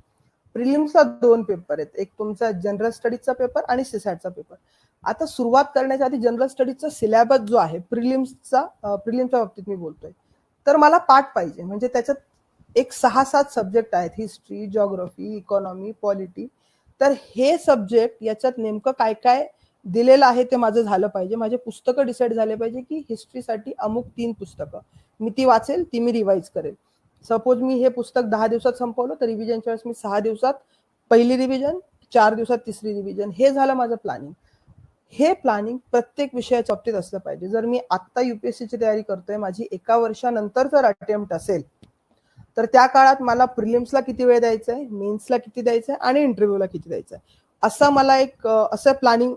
प्रिलिम्सचा 2 पेपर आहेत, एक तुमचा जनरल स्टडीजचा पेपर आणि सीसॅटचा पेपर. आता सुरुवात करण्याच्या आधी जनरल स्टडीजचा सिलेबस जो आहे प्रिलिम्सच्या बाबतीत मी बोलतोय, तर मला पाठ पाहिजे. म्हणजे त्याच्यात एक 6-7 सब्जेक्ट आहेत, हिस्ट्री, जिओग्राफी, इकॉनॉमी, पॉलिटी. तर हे सब्जेक्ट याच्यात नेमकं काय काय दिलेलं आहे ते माझं झालं पाहिजे. माझे पुस्तकं डिसाईड झाले पाहिजे की हिस्ट्रीसाठी अमुक 3 पुस्तकं मी ती वाचेल, ती मी रिवाइज करेल. सपोज मी हे पुस्तक 10 दिवसात संपवलं तर रिव्हिजनच्या वेळेस मी 6 दिवसात पहिली रिव्हिजन, 4 दिवसात तिसरी रिव्हिजन. हे झालं माझं प्लॅनिंग. हे प्लॅनिंग प्रत्येक विषयाच्या बाबतीत असलं पाहिजे. जर मी आत्ता UPSCची तयारी करतोय, माझी 1 वर्षानंतर जर अटेम्प्ट असेल तर त्या काळात मला प्रिलिम्सला किती वेळ द्यायचा आहे, मेन्सला किती द्यायचं आहे आणि इंटरव्ह्यूला किती द्यायचं आहे, असं मला एक असं प्लॅनिंग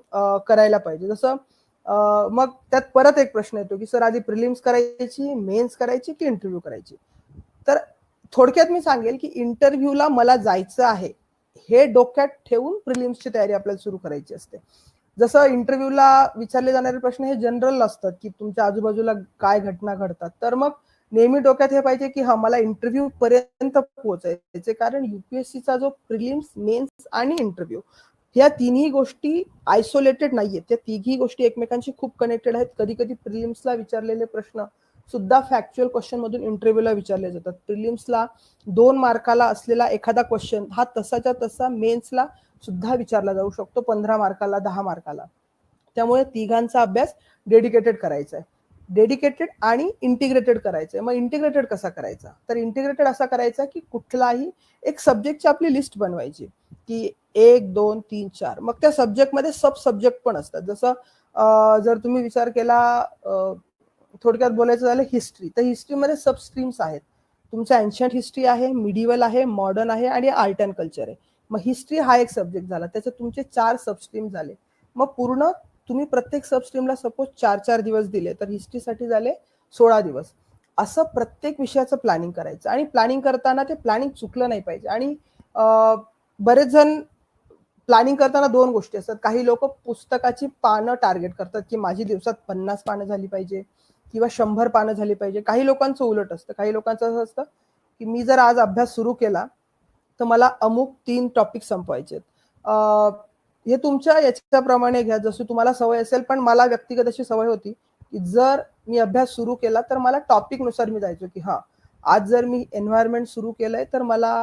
करायला पाहिजे. जसं मग त्यात परत एक प्रश्न येतो की सर आधी प्रिलिम्स करायची, मेन्स करायची की इंटरव्ह्यू करायची? तर थोडक्यात मी सांगेल की इंटरव्ह्यूला मला जायचं आहे हे डोक्यात ठेवून प्रिलिम्सची तयारी आपल्याला सुरू करायची असते. जसं इंटरव्ह्यूला विचारले जाणारे प्रश्न हे जनरल असतात की तुमच्या आजूबाजूला काय घटना घडतात, तर मग नेहमी डोक्यात हे पाहिजे की हा मला इंटरव्ह्यू पर्यंत पोहोचायचे. कारण UPSCचा जो प्रिलिम्स, मेन्स आणि इंटरव्ह्यू ह्या तिन्ही गोष्टी आयसोलेटेड नाहीयेत, त्या तिघी गोष्टी एकमेकांशी खूप कनेक्टेड आहेत. कधी कधी प्रिलिम्सला विचारलेले प्रश्न सुद्धा फॅक्च्युअल क्वेश्चन मधून इंटरव्ह्यूला विचारले जातात. प्रिलिम्सला 2 मार्काला असलेला एखादा क्वेश्चन हा तसाच्या तसा मेन्सला सुद्धा विचारला जाऊ शकतो, 15 मार्काला, 10 मार्काला. त्यामुळे तिघांचा अभ्यास डेडिकेटेड करायचा आहे. डेडिकेटेड आणि इंटिग्रेटेड करायचं आहे. मग इंटिग्रेटेड कसा करायचा? तर इंटिग्रेटेड असा करायचा की कुठलाही एक सब्जेक्टची आपली लिस्ट बनवायची की 1, 2, 3, 4. मग त्या सब्जेक्टमध्ये सब सब्जेक्ट पण असतात. जसं जर तुम्ही विचार केला, थोडक्यात बोलायचं झालं हिस्ट्री, तर हिस्ट्रीमध्ये सब स्ट्रीम्स आहेत. तुमचा एन्शियंट हिस्ट्री आहे, मिडिवल आहे, मॉडर्न आहे आणि आर्ट अँड कल्चर आहे. मग हिस्ट्री हा एक सब्जेक्ट झाला, त्याच्यात तुमचे 4 सबस्ट्रीम झाले. मग पूर्ण तुम्ही प्रत्येक सबस्ट्रीमला सपोज 4-4 दिवस दिले तर हिस्ट्रीसाठी झाले 16 दिवस. असं प्रत्येक विषयाचं प्लॅनिंग करायचं आणि प्लॅनिंग करताना ते प्लॅनिंग चुकलं नाही पाहिजे. आणि बरेच जण प्लॅनिंग करताना 2 गोष्टी असतात. काही लोक पुस्तकाची पानं टार्गेट करतात की माझी दिवसात 50 पानं झाली पाहिजे किंवा 100 पानं झाली पाहिजे. काही लोकांचं उलट असतं. काही लोकांचं असं असतं की मी जर आज अभ्यास सुरू केला तर मला अमुक 3 टॉपिक संपवायचे. हे तुमच्या याच्याप्रमाणे घ्या, जसं तुम्हाला सवय असेल. पण मला व्यक्तिगत अशी सवय होती की जर मी अभ्यास सुरू केला तर मला टॉपिक नुसार मी जायचो की हा, आज जर मी एन्व्हायरमेंट सुरू केलंय तर मला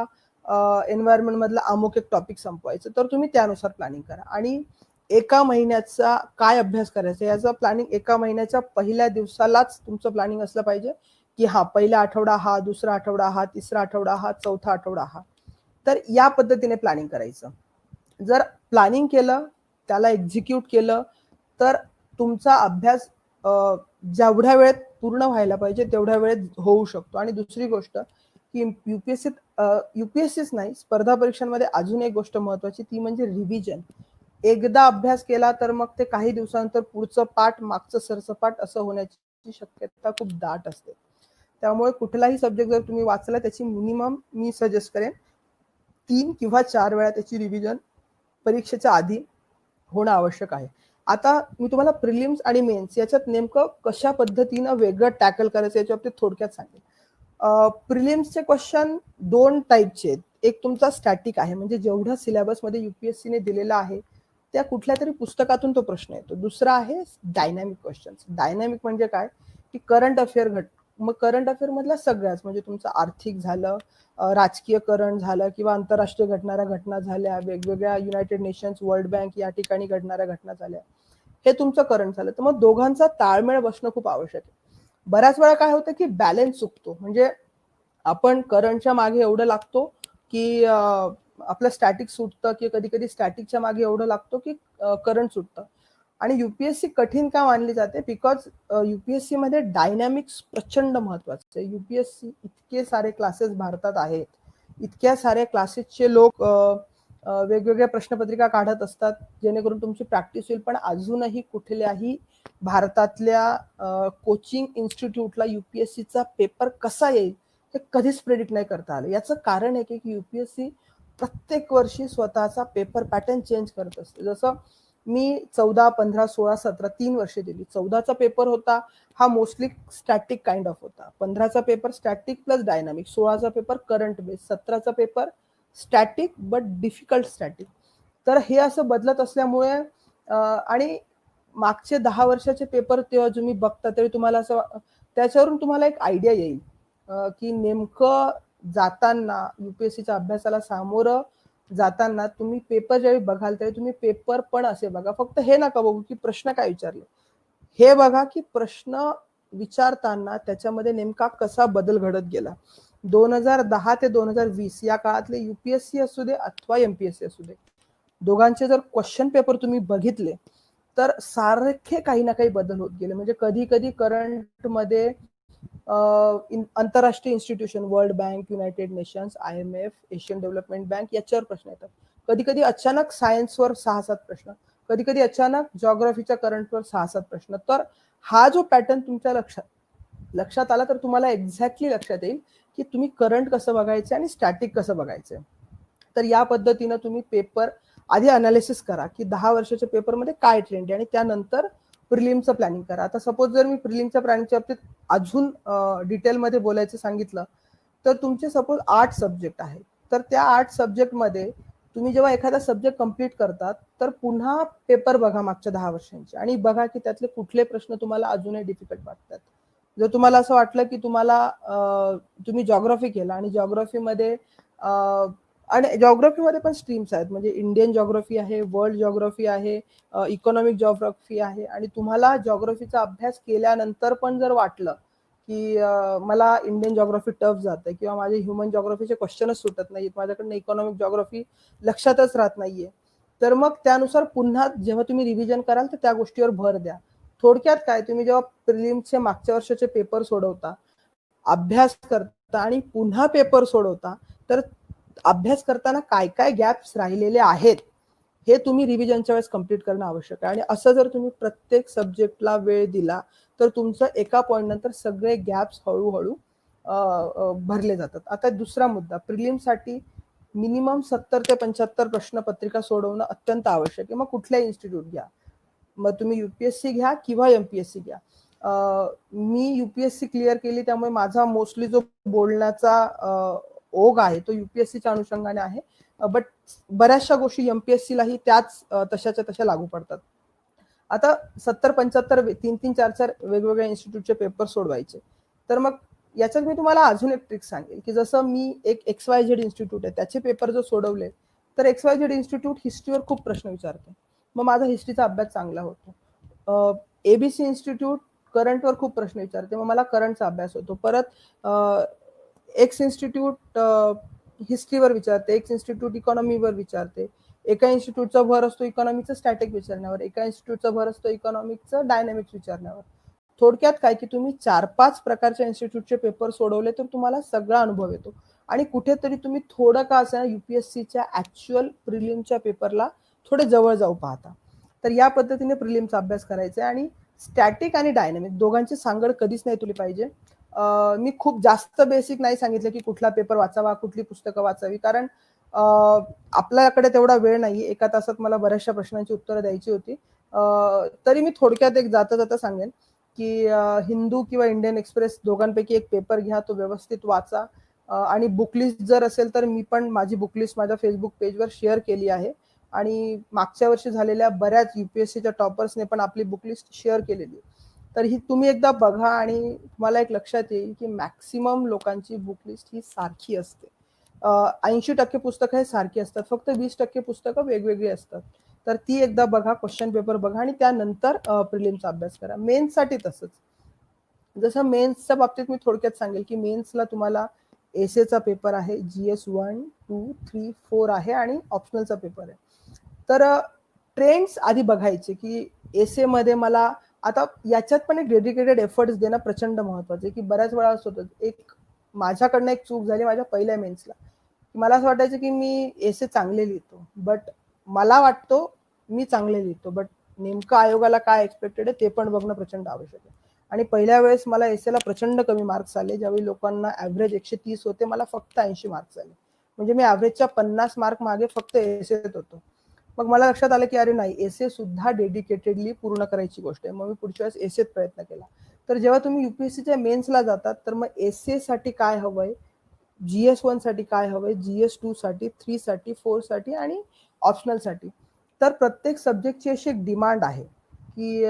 एन्व्हायरमेंट मधला अमुक एक टॉपिक संपवायचं. तर तुम्ही त्यानुसार प्लॅनिंग करा. आणि 1 महिन्याचा काय अभ्यास करायचा याचं प्लॅनिंग 1 महिन्याच्या पहिल्या दिवसालाच तुमचं प्लॅनिंग असलं पाहिजे की हा, पहिला आठवडा हा, दुसरा आठवडा हा, तिसरा आठवडा हा, चौथा आठवडा हा. तर या पद्धतीने प्लॅनिंग करायचं. जर प्लॅनिंग केलं, त्याला एक्झिक्यूट केलं तर तुमचा अभ्यास जेवढ्या वेळेत पूर्ण व्हायला पाहिजे तेवढ्या वेळेत होऊ शकतो. आणि दुसरी गोष्ट की UPSCच नाही, स्पर्धा परीक्षांमध्ये अजून एक गोष्ट महत्वाची, ती म्हणजे रिव्हिजन. एकदा अभ्यास केला तर मग ते काही दिवसानंतर पुढचं पाठ, मागचं सरसपाट असं होण्याची शक्यता खूप दाट असते. त्यामुळे कुठलाही सब्जेक्ट जर तुम्ही वाचला त्याची मिनिमम मी सजेस्ट करेन 3 किंवा 4 वेळा त्याची रिव्हिजन परीक्षेच्या आधी होणं आवश्यक आहे. आता मी तुम्हाला प्रिलिम्स आणि मेन्स याच्यात नेमकं कशा पद्धतीनं वेगळं टॅकल करायचं याच्या बाबतीत थोडक्यात सांगेन. प्रिलिम्सचे क्वेश्चन 2 टाईपचे आहेत. एक तुमचा स्टॅटिक आहे, म्हणजे जेवढा सिलेबसमध्ये युपीएससीने दिलेला आहे त्या कुठल्या तरी पुस्तकातून तो प्रश्न येतो. दुसरा आहे डायनॅमिक क्वेश्चन्स. डायनॅमिक म्हणजे काय की करंट अफेअर मग करंट अफेअर मधल्या सगळ्याच, म्हणजे तुमचं आर्थिक झालं, राजकीय करंट झालं किंवा आंतरराष्ट्रीय घडणाऱ्या घटना झाल्या, वेगवेगळ्या युनायटेड नेशन्स, वर्ल्ड बँक या ठिकाणी घडणाऱ्या घटना झाल्या, हे तुमचं करंट झालं. तर मग दोघांचा ताळमेळ बसणं खूप आवश्यक आहे. बऱ्याच वेळा काय होतं की बॅलन्स चुकतो, म्हणजे आपण करंटच्या मागे एवढं लागतो की आपलं स्टॅटिक सुटतं, की कधी कधी स्टॅटिकच्या मागे एवढं लागतो की करंट सुटतं. आणि युपीएससी कठीण का मानली जाते? बिकॉज युपीएससी मध्ये डायनॅमिक्स प्रचंड महत्वाचं आहे. युपीएससी इतके सारे क्लासेस भारतात आहेत, इतक्या साऱ्या क्लासेसचे लोक वेगवेगळ्या प्रश्नपत्रिका काढत असतात जेणेकरून तुमची प्रॅक्टिस होईल. पण अजूनही कुठल्याही भारतातल्या कोचिंग इन्स्टिट्यूटला युपीएससीचा पेपर कसा येईल हे कधीच प्रेडिक्ट नाही करता आलं. याचं कारण आहे की युपीएससी प्रत्येक वर्षी स्वतःचा पेपर पॅटर्न चेंज करत असते. जसं मी 14, 15, 16, 17 3 वर्षे दिली. 14चा पेपर होता हा मोस्टली स्टॅटिक काइंड ऑफ होता. 15चा पेपर स्टॅटिक प्लस डायनामिक, 16चा पेपर करंट बेस, 17चा paper static but difficult static. तर हे असं बदलत असल्यामुळे आणि मागचे 10 वर्षाचे पेपर तेव्हा तुम्ही बघता तरी तुम्हाला असं त्याच्यावरून तुम्हाला एक आयडिया येईल की नेमकं जाताना युपीएससीच्या अभ्यासाला सामोरं जाताना तुम्ही पेपर ज्यावेळी बघाल त्यावेळी तुम्ही पेपर पण असे बघा. फक्त हे नका बघू की प्रश्न काय विचारले, हे बघा की प्रश्न विचारताना त्याच्यामध्ये नेमका कसा बदल घडत गेला. 2010 ते 2020 या काळातले युपीएससी असू दे अथवा एमपीएससी असू दे, दोघांचे जर क्वेश्चन पेपर तुम्ही बघितले तर सारखे काही ना काही बदल होत गेले. म्हणजे कधी कधी करंट मध्ये आंतरराष्ट्रीय institution, world bank, United nations, IMF, Asian development bank याच्यावर प्रश्न येतात. कधी कधी अचानक सायन्सवर 6-7 प्रश्न, कधी कधी अचानक जॉग्राफीच्या करंटवर 6-7 प्रश्न. तर हा जो पॅटर्न तुमच्या लक्षात आला तर तुम्हाला एक्झॅक्टली लक्षात येईल की तुम्ही करंट कसं बघायचं आणि स्टॅटिक कसं बघायचं. तर या पद्धतीनं तुम्ही पेपर आधी अनालिसिस करा की 10 वर्षाच्या पेपरमध्ये काय ट्रेंड आहे आणि त्यानंतर प्रिलिमचं प्लॅनिंग करा. आता सपोज जर मी प्रिलिमच्या प्लॅनिंगच्या बाबतीत अजून डिटेलमध्ये बोलायचं सांगितलं तर तुमचे सपोज 8 सब्जेक्ट आहेत. तर त्या 8 सब्जेक्टमध्ये तुम्ही जेव्हा एखादा सब्जेक्ट कंप्लीट करतात तर पुन्हा पेपर बघा मागच्या 10 वर्षांचे आणि बघा की त्यातले कुठले प्रश्न तुम्हाला अजूनही डिफिकल्ट वाटतात. जर तुम्हाला असं वाटलं की तुम्ही जॉग्राफी केला आणि जॉग्राफीमध्ये पण स्ट्रीम्स आहेत, म्हणजे इंडियन जॉग्राफी आहे, वर्ल्ड जॉग्राफी आहे, इकॉनॉमिक जॉग्राफी आहे, आणि तुम्हाला जॉग्राफीचा अभ्यास केल्यानंतर पण जर वाटलं की मला इंडियन जॉग्राफी टफ जाते किंवा माझे ह्युमन जॉग्राफीचे क्वेश्चनच सुटत नाहीत, माझ्याकडनं इकॉनॉमिक जॉग्राफी लक्षातच राहत नाहीये, तर मग त्यानुसार पुन्हा जेव्हा तुम्ही रिव्हिजन कराल तर त्या गोष्टीवर भर द्या. थोडक्यात काय, तुम्ही जेव्हा प्रिलिम्सचे मागच्या वर्षाचे पेपर सोडवता, अभ्यास करता आणि पुन्हा पेपर सोडवता, तर अभ्यास करताना काय काय गॅप्स राहिलेले आहेत हे तुम्ही रिव्हिजनच्या वेळेस कंप्लीट करणं आवश्यक आहे. आणि असं जर तुम्ही प्रत्येक सब्जेक्टला वेळ दिला तर तुमचं एका पॉइंट नंतर सगळे गॅप्स हळूहळू भरले जातात. आता दुसरा मुद्दा, प्रिलिमसाठी मिनिमम 70 ते 75 प्रश्नपत्रिका सोडवणं अत्यंत आवश्यक आहे. मग कुठल्या इन्स्टिट्यूट घ्या, मग तुम्ही युपीएससी घ्या किंवा एमपीएससी घ्या. मी युपीएससी क्लिअर केली त्यामुळे माझा मोस्टली जो बोलण्याचा ओघ आहे तो युपीएससीच्या अनुषंगाने आहे, बट बऱ्याचशा गोष्टी एमपीएससीलाही त्याच तशाच्या तशा लागू पडतात. आता 70-75 3-3, 4-4 वेगवेगळ्या इन्स्टिट्यूटचे पेपर सोडवायचे, तर मग याच्यात मी तुम्हाला अजून एक ट्रिक सांगेल की जसं मी एक XYZ इन्स्टिट्यूट आहे त्याचे पेपर जर सोडवले तर XYZ इन्स्टिट्यूट हिस्ट्रीवर खूप प्रश्न विचारते, मग माझा हिस्ट्रीचा अभ्यास चांगला होतो. ABC इन्स्टिट्यूट करंटवर खूप प्रश्न विचारते, मग मला करंटचा अभ्यास होतो. परत X इन्स्टिट्यूट हिस्ट्रीवर विचारते, X इन्स्टिट्यूट इकॉनॉमीवर विचारते. एका इन्स्टिट्यूटचा भर असतो इकॉनॉमिकचं स्टॅटिक विचारण्यावर, एका इन्स्टिट्यूटचा भर असतो इकॉनॉमिकचं डायनॅमिक्स विचारण्यावर. थोडक्यात काय की तुम्ही 4-5 प्रकारच्या इन्स्टिट्यूटचे पेपर सोडवले तर तुम्हाला सगळा अनुभव येतो आणि कुठेतरी तुम्ही थोडं का असं युपीएससीच्या ऍक्च्युअल प्रिलिमच्या पेपरला थोडे जवळ जाऊ पाहता. तर या पद्धतीने प्रिलिमचा अभ्यास करायचा आहे. आणि स्टॅटिक आणि डायनॅमिक दोघांची सांगड कधीच नाही तुली पाहिजे. मी खूप जास्त बेसिक नाही सांगितलं की कुठला पेपर वाचावा, कुठली पुस्तकं वाचावी, कारण आपल्याकडे तेवढा वेळ नाही, एका तासात मला बऱ्याचशा प्रश्नांची उत्तरं द्यायची होती. तरी मी थोडक्यात एक जाता जाता सांगेन की हिंदू किंवा इंडियन एक्सप्रेस दोघांपैकी एक पेपर घ्या, तो व्यवस्थित वाचा. आणि बुकलिस्ट जर असेल तर मी पण माझी बुकलिस्ट माझ्या फेसबुक पेजवर शेअर केली आहे आणि मागच्या वर्षी झालेल्या बऱ्याच UPSCच्या टॉपर्सने पण आपली बुकलिस्ट शेअर केलेली. तर ही तुम्ही एकदा बघा आणि तुम्हाला एक लक्षात येईल की मॅक्सिमम लोकांची बुकलिस्ट ही सारखी असते. 80% पुस्तकं हे सारखी असतात, फक्त 20% पुस्तकं वेगवेगळी असतात. तर ती एकदा बघा, क्वेश्चन पेपर बघा आणि त्यानंतर प्रिलिम्सचा अभ्यास करा. मेन्ससाठी तसंच. जसं मेन्सच्या बाबतीत मी थोडक्यात सांगेल की मेन्सला तुम्हाला एसेचा पेपर आहे, GS 1, 2, 3, 4 आहे आणि ऑप्शनलचा पेपर आहे. तर ट्रेंड्स आधी बघायचे की एसे मध्ये मला आता याच्यात पण एक डेडिकेटेड एफर्ट्स देणं प्रचंड महत्वाचं आहे. की बऱ्याच वेळा असं होतं, एक माझ्याकडनं एक चूक झाली माझ्या पहिल्या मेन्सला. मला असं वाटायचं की मी एसे चांगले लिहितो, बट मला वाटतो मी चांगले लिहितो, बट नेमकं आयोगाला काय एक्सपेक्टेड आहे ते पण बघणं प्रचंड आवश्यक आहे. आणि पहिल्या वेळेस मला एसेला प्रचंड कमी मार्क्स आले, ज्यावेळी लोकांना ॲव्हरेज 130 होते, मला फक्त 80 मार्क्स आले. म्हणजे मी ॲव्हरेजच्या 50 मार्क मागे फक्त एसेत होतो. मग मला लक्षात आलं की अरे नाही, एसे सुद्धा डेडिकेटेडली पूर्ण करायची गोष्ट आहे. मग मी पुढच्या वेळेस एसेत प्रयत्न केला. तर जेव्हा तुम्ही UPSCच्या मेन्सला जातात तर मग एसेसाठी काय हवंय, GS 1 साठी काय हवंय, GS 2 साठी, 3 साठी, 4 साठी आणि ऑप्शनलसाठी. तर प्रत्येक सब्जेक्टची अशी एक डिमांड आहे की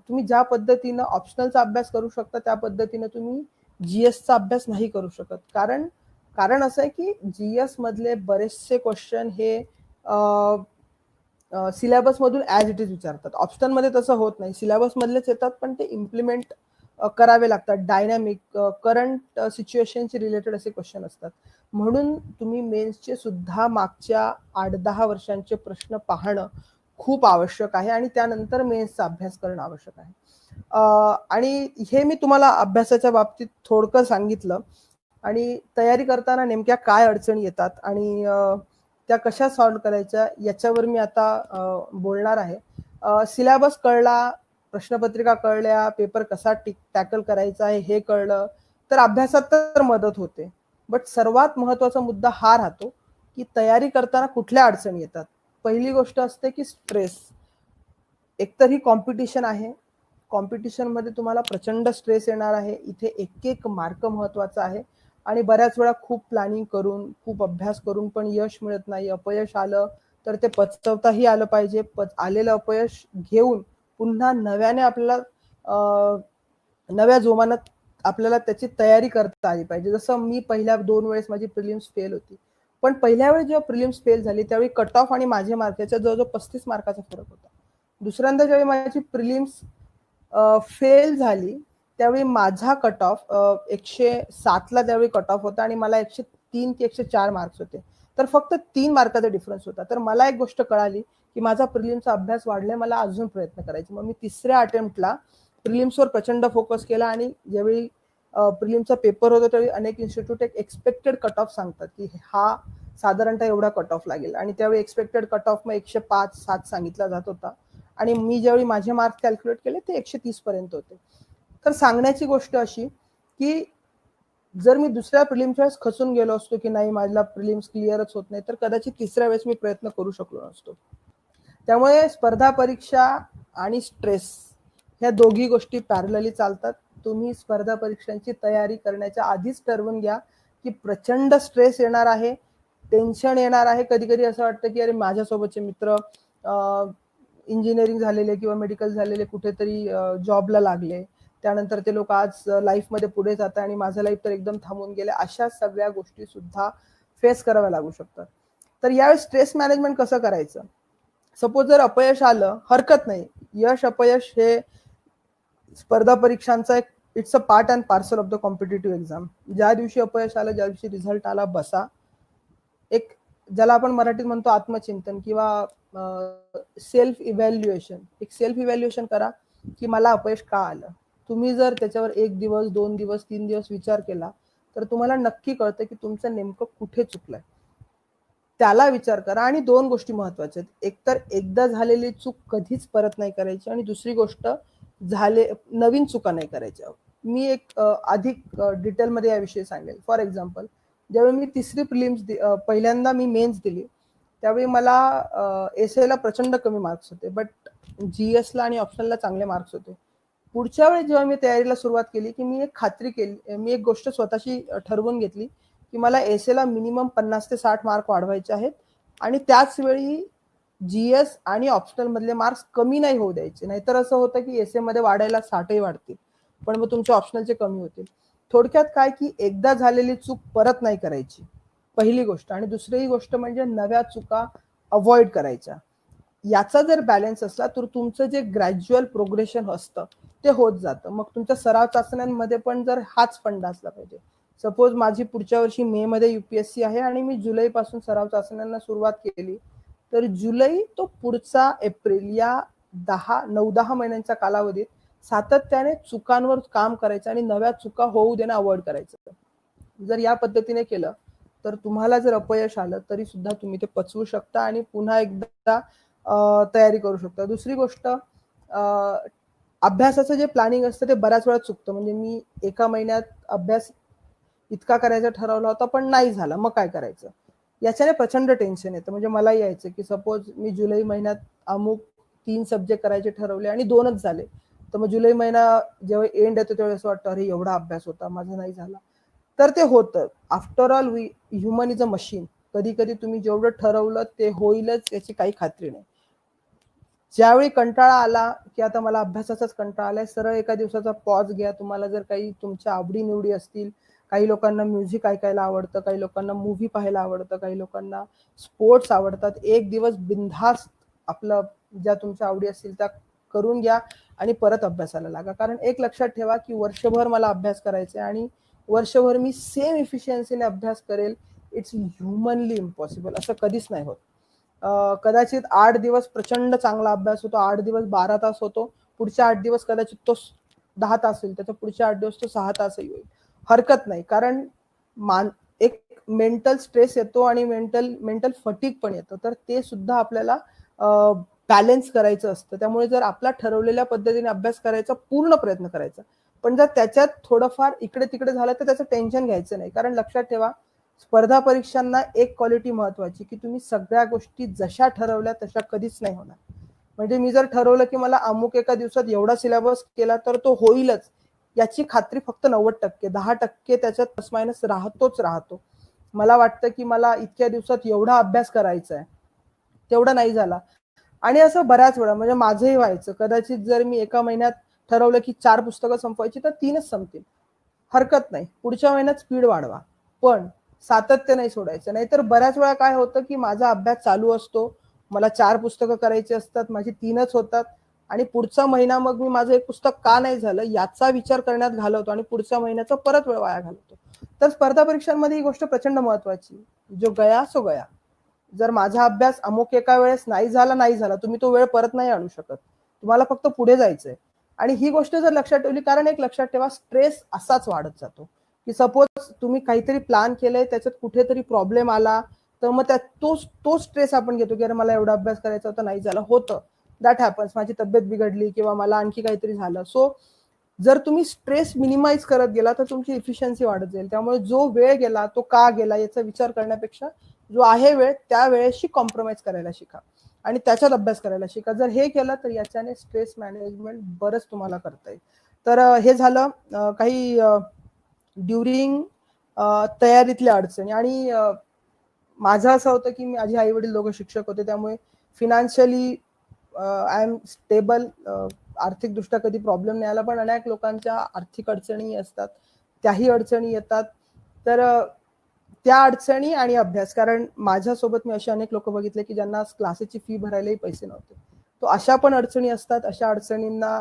तुम्ही ज्या पद्धतीनं ऑप्शनलचा अभ्यास करू शकता त्या पद्धतीनं तुम्ही GSचा अभ्यास नाही करू शकत. कारण असं आहे की GS मधले बरेचसे क्वेश्चन हे सिलेबस मधून ॲज इट इज विचारतात. ऑप्शनलमध्ये तसं होत नाही, सिलेबस मधलेच येतात पण ते इम्प्लिमेंट करावे लागतात. डायनॅमिक करंट सिच्युएशनशी रिलेटेड असे क्वेश्चन असतात. म्हणून तुम्ही मेन्सचे सुद्धा मागच्या 8-10 वर्षांचे प्रश्न पाहणं खूप आवश्यक आहे आणि त्यानंतर मेन्सचा अभ्यास करणं आवश्यक आहे. आणि हे मी तुम्हाला अभ्यासाच्या बाबतीत थोडकं सांगितलं. आणि तयारी करताना नेमक्या काय अडचणी येतात आणि त्या कशा सॉल्व्ह करायच्या याच्यावर मी आता बोलणार आहे. सिलेबस कळला, प्रश्नपत्रिका कळल्या, पेपर कसा टॅकल करायचा आहे हे कळलं तर अभ्यासात तर मदत होते. बट सर्वात महत्वाचा मुद्दा हा राहतो की तयारी करताना कुठल्या अडचणी येतात. पहिली गोष्ट असते की स्ट्रेस. एकतर ही कॉम्पिटिशन आहे, कॉम्पिटिशनमध्ये तुम्हाला प्रचंड स्ट्रेस येणार आहे. इथे एक एक मार्क महत्वाचा आहे आणि बऱ्याच वेळा खूप प्लॅनिंग करून, खूप अभ्यास करून पण यश मिळत नाही. अपयश आलं तर ते पचवताही आलं पाहिजे. आलेलं अपयश घेऊन पुन्हा नव्याने आपल्याला नव्या जोमानात आपल्याला त्याची तयारी करता आली पाहिजे. जसं मी पहिल्या 2 वेळेस माझी प्रिलिम्स फेल होती, पण पहिल्या वेळेस जेव्हा प्रिलिम्स फेल झाली त्यावेळी कट ऑफ आणि माझे मार्क याच्यात जवळजवळ 35 मार्काचा फरक होता. दुसऱ्यांदा ज्यावेळी माझी प्रिलिम्स फेल झाली त्यावेळी माझा कट ऑफ 107ला त्यावेळी कट ऑफ होता आणि मला 103 की 104 मार्क्स होते. तर फक्त 3 मार्काचा डिफरन्स होता. तर मला एक गोष्ट कळाली की माझा प्रिलिम्सचा अभ्यास वाढलाय, मला अजून प्रयत्न करायचे. मग मी तिसऱ्या अटेम्प्टला प्रिलिम्सवर प्रचंड फोकस केला आणि ज्यावेळी प्रिलिम्सचा पेपर होता त्यावेळी अनेक इन्स्टिट्यूट एक एक्सपेक्टेड कट ऑफ सांगतात की हा साधारणतः एवढा कट ऑफ लागेल आणि त्यावेळी एक्सपेक्टेड कट ऑफ मग 105-7 सांगितला जात होता आणि मी ज्यावेळी माझे मार्क्स कॅल्क्युलेट केले ते 130 पर्यंत होते. तर सांगण्याची गोष्ट अशी की जर मी दुसऱ्या प्रिलिम्सच्या वेळेस खचून गेलो असतो की नाही माझ्या प्रिलिम्स क्लिअरच होत नाही तर कदाचित तिसऱ्या वेळेस मी प्रयत्न करू शकलो नसतो. त्यामुळे स्पर्धा परीक्षा आणि स्ट्रेस ह्या दोघी गोष्टी पॅरलली चालतात. तुम्ही स्पर्धा परीक्षांची तयारी करण्याच्या आधीच ठरवून घ्या की प्रचंड स्ट्रेस येणार आहे, टेन्शन येणार आहे. कधी कधी असं वाटतं की अरे माझ्यासोबतचे मित्र इंजिनिअरिंग झालेले किंवा मेडिकल झालेले कुठेतरी जॉबला लागले, त्यानंतर ते लोक आज लाईफमध्ये पुढे जातात आणि माझं लाईफ तर एकदम थांबून गेले. अशा सगळ्या गोष्टी सुद्धा फेस कराव्या लागू शकतात. तर यावेळी स्ट्रेस मॅनेजमेंट कसं करायचं. सपोज जर अपयश आलं हरकत नाही, यश अपयश हे स्पर्धा परीक्षांचा एक it's a part and parcel of the competitive exam. ज्या दिवशी अपयश आलं, ज्या दिवशी रिझल्ट आला, बसा एक ज्याला आपण मराठीत म्हणतो आत्मचिंतन किंवा सेल्फ इव्हॅल्युएशन. एक सेल्फ इव्हॅल्युएशन करा की मला अपयश का आलं. तुम्ही जर त्याच्यावर 1 दिवस 2 दिवस 3 दिवस विचार केला तर तुम्हाला नक्की कळतं की तुमचं नेमकं कुठे चुकलंय. त्याला विचार करा. आणि 2 गोष्टी महत्वाच्या आहेत. एक तर एकदा झालेली चूक कधीच परत नाही करायची आणि दुसरी गोष्ट नवीन चुका नाही करायच्या. मी एक अधिक डिटेलमध्ये याविषयी सांगेल. फॉर एक्झाम्पल ज्यावेळी मी तिसरी प्रिलिम्स पहिल्यांदा मी मेन्स दिली त्यावेळी मला एसएला प्रचंड कमी मार्क्स होते, बट जीएसला आणि ऑप्शनला चांगले मार्क्स होते. पुढच्या वेळी जेव्हा मी तयारीला सुरुवात केली की मी एक खात्री केली, मी एक गोष्ट स्वतःशी ठरवून घेतली की मला एसएला मिनिमम 50 ते 60 मार्क वाढवायचे आहेत आणि त्याच वेळी जीएस आणि ऑप्शनल मधले मार्क्स कमी नाही होऊ द्यायचे. नाहीतर असं होतं की एसए मध्ये वाढायला 60ही वाढतील पण मग तुमचे ऑप्शनलचे कमी होतील. थोडक्यात काय की एकदा झालेली चूक परत नाही करायची, पहिली गोष्ट. आणि दुसरी गोष्ट म्हणजे नव्या चुका अवॉइड करायच्या. याचा जर बॅलन्स असला तर तुमचं जे ग्रॅज्युअल प्रोग्रेशन असतं ते होत जातं. मग तुमच्या सराव चाचण्यांमध्ये पण जर हाच फंडा असला पाहिजे. सपोज माझी पुढच्या वर्षी मे मध्ये युपीएससी आहे आणि मी जुलै पासून सराव चाचण्यांना सुरुवात केली तर जुलै तो पुढचा एप्रिल या 9-10 महिन्यांच्या कालावधीत सातत्याने चुकांवर काम करायचं आणि नव्या चुका होऊ देणं अवॉइड करायचं. जर या पद्धतीने केलं तर तुम्हाला जर अपयश आलं तरी सुद्धा तुम्ही ते पचवू शकता आणि पुन्हा एकदा तयारी करू शकता. दुसरी गोष्ट, अभ्यासाचं जे प्लॅनिंग असतं ते बऱ्याच वेळा चुकतं. म्हणजे मी एका महिन्यात अभ्यास इतका करायचा ठरवला होता पण नाही झाला, मग काय करायचं, याच्याने प्रचंड टेन्शन येतं. म्हणजे मला यायचं की सपोज मी जुलै महिन्यात अमुक 3 सब्जेक्ट करायचे ठरवले आणि 2च झाले, तर मग जुलै महिना जेव्हा एंड येतो त्यावेळेस असं वाटतं अरे एवढा अभ्यास होता, माझा नाही झाला. तर ते होतं. After all human is a machine. कधी कधी तुम्ही जेवढं ठरवलं ते होईलच याची काही खात्री नाही. ज्यावेळी कंटाळा आला की आता मला अभ्यासाचाच कंटाळा आलाय, सरळ एका दिवसाचा पॉज घ्या. तुम्हाला जर काही तुमच्या आवडीनिवडी असतील, काही लोकांना म्युझिक ऐकायला आवडतं, काही लोकांना मूव्ही पाहायला आवडतं, काही लोकांना स्पोर्ट्स आवडतात, एक दिवस बिनधास्त आपलं ज्या तुमच्या आवडी असतील त्या करून घ्या आणि परत अभ्यासाला लागा. कारण एक लक्षात ठेवा की वर्षभर मला अभ्यास करायचा आहे आणि वर्षभर मी सेम इफिशियन्सीने अभ्यास करेल, इट्स ह्युमनली इम्पॉसिबल. असं कधीच नाही होत. कदाचित 8 दिवस प्रचंड चांगला अभ्यास होतो, 8 दिवस 12 तास होतो, पुढच्या 8 दिवस कदाचित तो 10 तास होईल, त्याच्या पुढच्या 8 दिवस तो 6 तासही होईल, हरकत नाही. कारण एक मेंटल स्ट्रेस येतो आणि मेंटल फटीग पण येतो, तर ते सुद्धा आपल्याला बॅलन्स करायचं असतं. त्यामुळे जर आपला ठरवलेल्या पद्धतीने अभ्यास करायचा पूर्ण प्रयत्न करायचा, पण जर त्याच्यात थोडंफार इकडे तिकडे झालं तर त्याचं टेन्शन घ्यायचं नाही. कारण लक्षात ठेवा स्पर्धा परीक्षांना एक क्वालिटी महत्वाची की तुम्ही सगळ्या गोष्टी जशा ठरवल्या तशा कधीच नाही होणार. म्हणजे मी जर ठरवलं की मला अमुक एका दिवसात एवढा सिलेबस केला तर तो होईलच याची खात्री फक्त 90%, 10% त्याच्यात प्लस मायनस राहतो. मला वाटतं की मला इतक्या दिवसात एवढा अभ्यास करायचा आहे, तेवढा नाही झाला. आणि असं बऱ्याच वेळा म्हणजे माझंही व्हायचं. कदाचित जर मी एका महिन्यात ठरवलं की 4 पुस्तकं संपवायची तर 3च संपतील, हरकत नाही, पुढच्या महिन्यात स्पीड वाढवा, पण सातत्य नाही सोडायचं. नाहीतर बऱ्याच वेळा काय होतं की माझा अभ्यास चालू असतो, मला 4 पुस्तकं करायची असतात, माझी 3च होतात आणि पुढचा महिना मग मी माझं एक पुस्तक का नाही झालं याचा विचार करण्यात घालवतो आणि पुढच्या महिन्याचा परत वेळ वाया घालवतो. तर स्पर्धा परीक्षांमध्ये ही गोष्ट प्रचंड महत्वाची, जो गया सो गया. जर माझा अभ्यास अमुक एका वेळेस नाही झाला, तुम्ही तो वेळ परत नाही आणू शकत, तुम्हाला फक्त पुढे जायचंय. आणि ही गोष्ट जर लक्षात ठेवली, कारण एक लक्षात ठेवा स्ट्रेस असाच वाढत जातो की सपोज तुम्ही काहीतरी प्लॅन केलंय, त्याच्यात कुठेतरी प्रॉब्लेम आला तर मग तो स्ट्रेस आपण घेतो की अरे मला एवढा अभ्यास करायचा होता, नाही झाला, होतं, दॅट हॅपन्स, माझी तब्येत बिघडली किंवा मला आणखी काहीतरी झालं. सो जर तुम्ही स्ट्रेस मिनिमाइज करत गेला तर तुमची इफिशियन्सी वाढत जाईल. त्यामुळे जो वेळ गेला तो का गेला याचा विचार करण्यापेक्षा जो आहे वेळ त्या वेळेशी कॉम्प्रोमाइज करायला शिका आणि त्याच्यात अभ्यास करायला शिका. जर हे केलं तर याच्याने स्ट्रेस मॅनेजमेंट बरंच तुम्हाला करता येईल. तर हे झालं काही ड्युरिंग तयारीतल्या अडचणी. आणि माझं असं होतं की माझे आई वडील दोघं शिक्षक होते, त्यामुळे फिनान्शियली आय एम स्टेबल, आर्थिकदृष्ट्या कधी प्रॉब्लेम नाही आला. पण अनेक लोकांच्या आर्थिक अडचणी असतात, त्याही अडचणी येतात. तर त्या अडचणी आणि अभ्यास, कारण माझ्यासोबत मी असे अनेक लोक बघितले की ज्यांना क्लासेसची फी भरायलाही पैसे नव्हते, तो अशा पण अडचणी असतात. अशा अडचणींना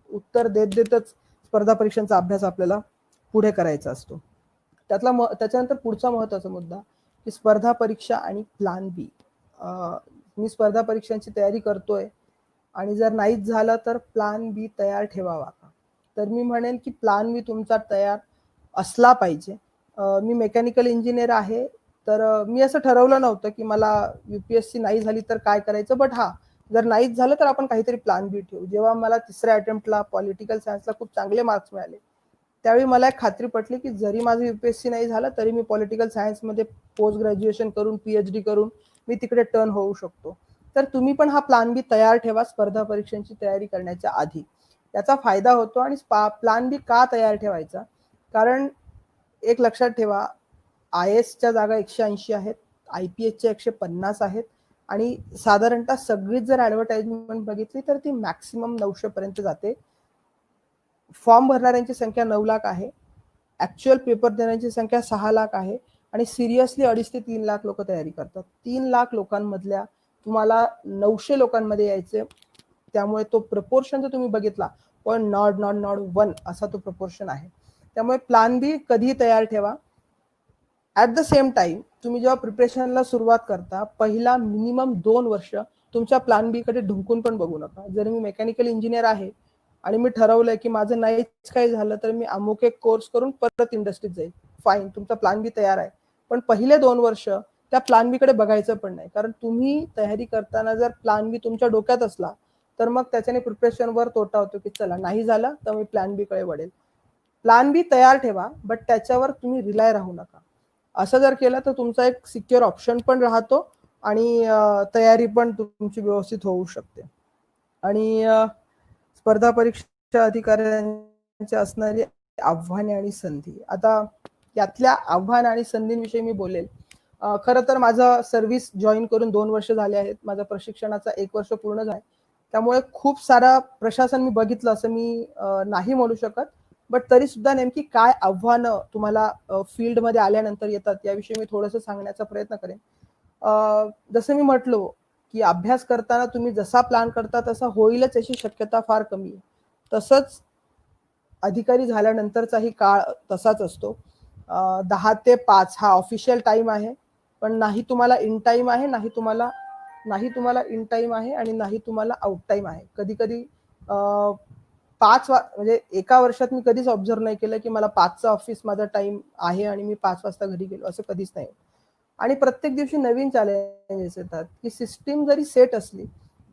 उत्तर देतच स्पर्धा परीक्षांचा अभ्यास आपल्याला पुढे करायचा असतो. त्याच्यानंतर पुढचा महत्वाचा मुद्दा की स्पर्धा परीक्षा आणि प्लॅन बी. मी स्पर्धा परीक्षांची तयारी करतोय आणि जर नाहीच झालं तर प्लॅन बी तयार ठेवावा का? तर मी म्हणेन की प्लॅन बी तुमचा तयार असला पाहिजे. मी मेकॅनिकल इंजिनियर आहे, तर मी असं ठरवलं नव्हतं की मला युपीएससी नाही झाली तर काय करायचं, बट हा जर नाहीच झालं तर आपण काहीतरी प्लॅन बी ठेवू. जेव्हा मला 3ऱ्या अटेम्प्टला पॉलिटिकल सायन्सला खूप चांगले मार्क्स मिळाले त्यावेळी मला एक खात्री पटली की जरी माझं UPSC नाही झालं तरी मी पॉलिटिकल सायन्समध्ये पोस्ट ग्रॅज्युएशन करून PhD करून मी तिकडे टर्न होऊ शकतो. तर तुम्ही पण हा प्लॅन बी तयार ठेवा स्पर्धा परीक्षांची तयारी करण्याच्या आधी. याचा फायदा होतो. आणि प्लॅन बी का तयार ठेवायचा, कारण एक लक्षात ठेवा, IASच्या जागा 180 आहेत, IPSच्या 150 आहेत, आणि साधारणतः सगळीच जर ऍडव्हर्टाइजमेंट बघितली तर ती मॅक्सिमम 900 पर्यंत जाते. फॉर्म भरणाऱ्यांची संख्या 9 लाख आहे, ऍक्च्युअल पेपर देण्याची संख्या 6 लाख आहे, आणि सिरियसली 2.5 ते 3 लाख लोक तयारी करतात. 3 लाख लोकांमधल्या तुम्हाला 900 लोकांमध्ये यायचे. त्यामुळे तो प्रपोर्शन जर तुम्ही बघितला, पण नॉट 1 असा तो प्रपोर्शन आहे. त्यामुळे प्लॅन बी कधी तयार ठेवा. ऍट द सेम टाइम तुम्ही जेव्हा प्रिपरेशनला सुरुवात करता, पहिला मिनिमम 2 वर्ष तुमच्या प्लॅन बी कडे ढुंकून पण बघू नका. जर मी मेकॅनिकल इंजिनियर आहे आणि मी ठरवलंय की माझं नाहीच काही झालं तर मी अमुक एक कोर्स करून परत इंडस्ट्रीत जाईल, फाईन, तुमचा प्लॅन बी तयार आहे. पण पहिले 2 वर्ष त्या प्लॅन बी कडे बघायचं पण नाही, कारण तुम्ही तयारी करताना जर प्लॅन बी तुमच्या डोक्यात असला तर मग त्याच्याने प्रिपरेशनवर तोटा होतो की चला नाही झालं तर मी प्लॅन बी कडे वळेल. प्लॅन बी तयार ठेवा, बट त्याच्यावर तुम्ही रिलाय राहू नका. असं जर केलं तर तुमचा एक सिक्युअर ऑप्शन पण राहतो आणि तयारी पण तुमची व्यवस्थित होऊ शकते. आणि स्पर्धा परीक्षा अधिकाऱ्यांची असणारी आव्हाने आणि संधी. आता यातल्या आव्हान आणि संधींविषयी मी बोलेल. खरं तर माझं सर्व्हिस जॉईन करून 2 वर्ष झाले आहेत. माझा प्रशिक्षणाचा 1 वर्ष पूर्ण झाला. त्यामुळे खूप सारा प्रशासन मी बघितलं असं मी नाही म्हणू शकत, बट तरी सुद्धा नेमकी काय आव्हानं तुम्हाला फील्डमध्ये आल्यानंतर येतात याविषयी मी थोडंसं सांगण्याचा प्रयत्न करेन. जसं मी म्हटलो की अभ्यास करताना तुम्ही जसा प्लॅन करता तसा होईलच याची शक्यता फार कमी आहे. तसंच अधिकारी झाल्यानंतरचाही काळ तसाच असतो. 10 ते 5 हा ऑफिशियल टाइम आहे, पण नाही तुम्हाला इन टाइम आहे, नाही तुम्हाला इन टाइम आहे, आणि नाही तुम्हाला आउट टाइम आहे. कधी कधी 5 म्हणजे एका वर्षात मी कधीच ऑब्झर्व नाही केलं की मला 5चा ऑफिस माझा टाइम आहे आणि मी 5 वाजता घरी गेलो, असं कधीच नाही. आणि प्रत्येक दिवशी नवीन चॅलेंजेस येतात. की सिस्टीम जरी सेट असली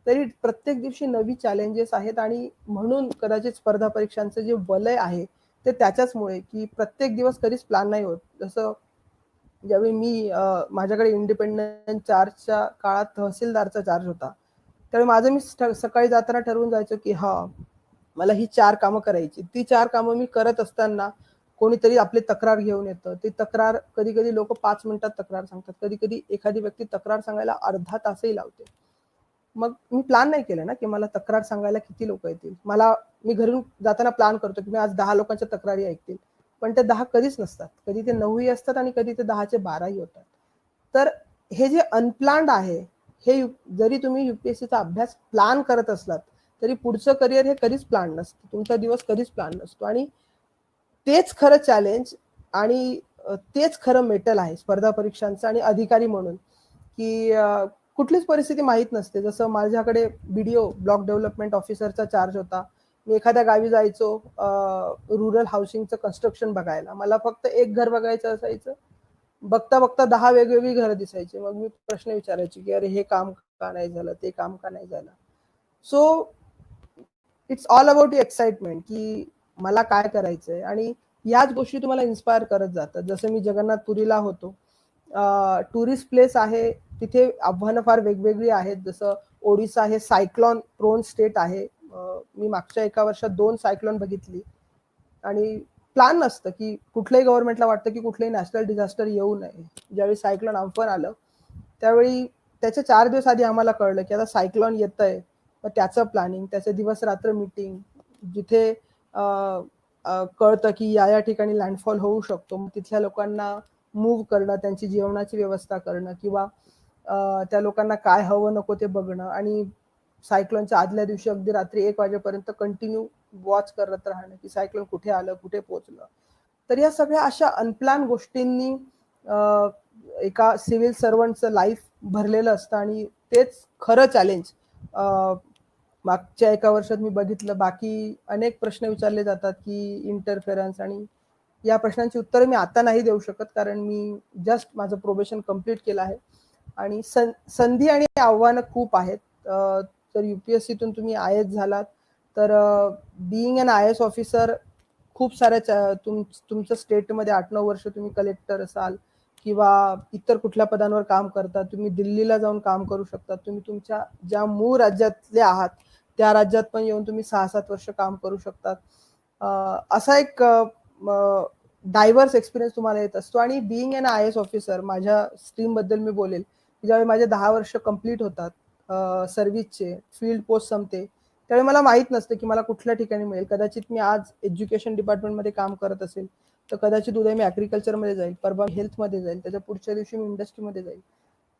तरी प्रत्येक दिवशी नवी चॅलेंजेस आहेत, आणि म्हणून कदाचित स्पर्धा परीक्षांचं जे वलय आहे ते त्याच्याचमुळे की प्रत्येक दिवस कधीच प्लॅन नाही होत. जसं ज्यावेळी मी माझ्याकडे इंडिपेंडंट चार्जच्या काळात तहसीलदारचा चार्ज होता, त्यावेळी माझं मी सकाळी जाताना ठरवून जायचो की मला ही 4 कामं करायची. ती 4 कामं मी करत असताना कोणीतरी आपली तक्रार घेऊन येतं. ती तक्रार कधी कधी लोक 5 मिनिटात तक्रार सांगतात, कधी कधी एखादी व्यक्ती तक्रार सांगायला अर्धा तासही लावते. मग मी प्लॅन नाही केलं ना की मला तक्रार सांगायला किती लोक येतील. मी घरून जाताना प्लॅन करतो की मी आज 10 लोकांच्या तक्रारी ऐकतील, पण ते 10 कधीच नसतात. कधी ते 9ही असतात आणि कधी ते 10चे 12ही होतात. तर हे जे अनप्लॅन्ड आहे, हे जरी तुम्ही UPSCचा अभ्यास प्लॅन करत असलात तरी पुढचं करिअर हे कधीच प्लॅन नसतं. तुमचा दिवस कधीच प्लॅन नसतो. आणि तेच खरं चॅलेंज आणि तेच खरं मेटल आहे स्पर्धा परीक्षांचं आणि अधिकारी म्हणून, की कुठलीच परिस्थिती माहीत नसते. जसं माझ्याकडे BDO ब्लॉक डेव्हलपमेंट ऑफिसरचा चार्ज होता. मी एखाद्या गावी जायचो रुरल हाऊसिंगचं कन्स्ट्रक्शन बघायला. मला फक्त एक घर बघायचं असायचं, बघता बघता 10 वेगवेगळी घरं दिसायची. मग मी प्रश्न विचारायचे की अरे हे काम का नाही झालं, ते काम का नाही झालं. So it's all about excitement की मला काय करायचंय, आणि याच गोष्टी तुम्हाला इन्स्पायर करत जातात. जसं मी जगन्नाथपुरीला होतो, टुरिस्ट प्लेस आहे, तिथे आव्हानं फार वेगवेगळी आहेत. जसं ओडिसा हे सायक्लॉन प्रोन स्टेट आहे. मी मागच्या 1 वर्षात 2 सायक्लॉन बघितली. आणि प्लॅन नसतं की कुठल्याही गव्हर्नमेंटला वाटतं की कुठलंही नॅशनल डिझास्टर येऊ नये. ज्यावेळी सायक्लॉन आम्फन आलं त्यावेळी त्याच्या 4 दिवस आधी आम्हाला कळलं की आता सायक्लॉन येतंय. मग त्याचं प्लॅनिंग, त्याचे दिवस रात्र मीटिंग, जिथे कळतं की या ठिकाणी लँडफॉल होऊ शकतो, मग तिथल्या लोकांना मूव्ह करणं, त्यांची जेवणाची व्यवस्था करणं, किंवा त्या लोकांना काय हवं नको ते बघणं, आणि सायक्लोनच्या आदल्या दिवशी अगदी रात्री 1 वाजेपर्यंत कंटिन्यू वॉच करत राहणं की सायक्लोन कुठे आलं, कुठे पोहोचलं. तर या सगळ्या अशा अनप्लॅन गोष्टींनी एका सिव्हिल सर्वंटचं लाईफ भरलेलं असतं. आणि तेच खरं चॅलेंज मागच्या 1 वर्षात मी बघितलं. बाकी अनेक प्रश्न विचारले जातात की इंटरफेरन्स, आणि या प्रश्नांची उत्तरं मी आता नाही देऊ शकत कारण मी जस्ट माझं प्रोबेशन कम्प्लीट केलं आहे. आणि संधी आणि आव्हानं खूप आहेत. तर UPSCतून तुम्ही IAS झालात तर बिईंग अन IAS ऑफिसर खूप साऱ्या तुमच्या स्टेटमध्ये 8-9 वर्ष तुम्ही कलेक्टर असाल किंवा इतर कुठल्या पदांवर काम करता, तुम्ही दिल्लीला जाऊन काम करू शकता, तुम्ही तुमच्या ज्या मूळ राज्यातले आहात त्या राज्यात पण येऊन तुम्ही 6-7 वर्ष काम करू शकतात. असा एक डायव्हर्स एक्सपिरियन्स तुम्हाला येत असतो. आणि बिईंग एन IAS ऑफिसर, माझ्या स्ट्रीम बद्दल मी बोलेल, ज्यावेळी माझे 10 वर्ष कंप्लीट होतात सर्व्हिसचे, फील्ड पोस्ट संपते, त्यावेळी मला माहित नसतं की मला कुठल्या ठिकाणी मिळेल. कदाचित मी आज एज्युकेशन डिपार्टमेंटमध्ये काम करत असेल तर कदाचित उद्या मी ॲग्रिकल्चरमध्ये जाईल, परवा हेल्थमध्ये जाईल, त्याच्या पुढच्या दिवशी मी इंडस्ट्रीमध्ये जाईल.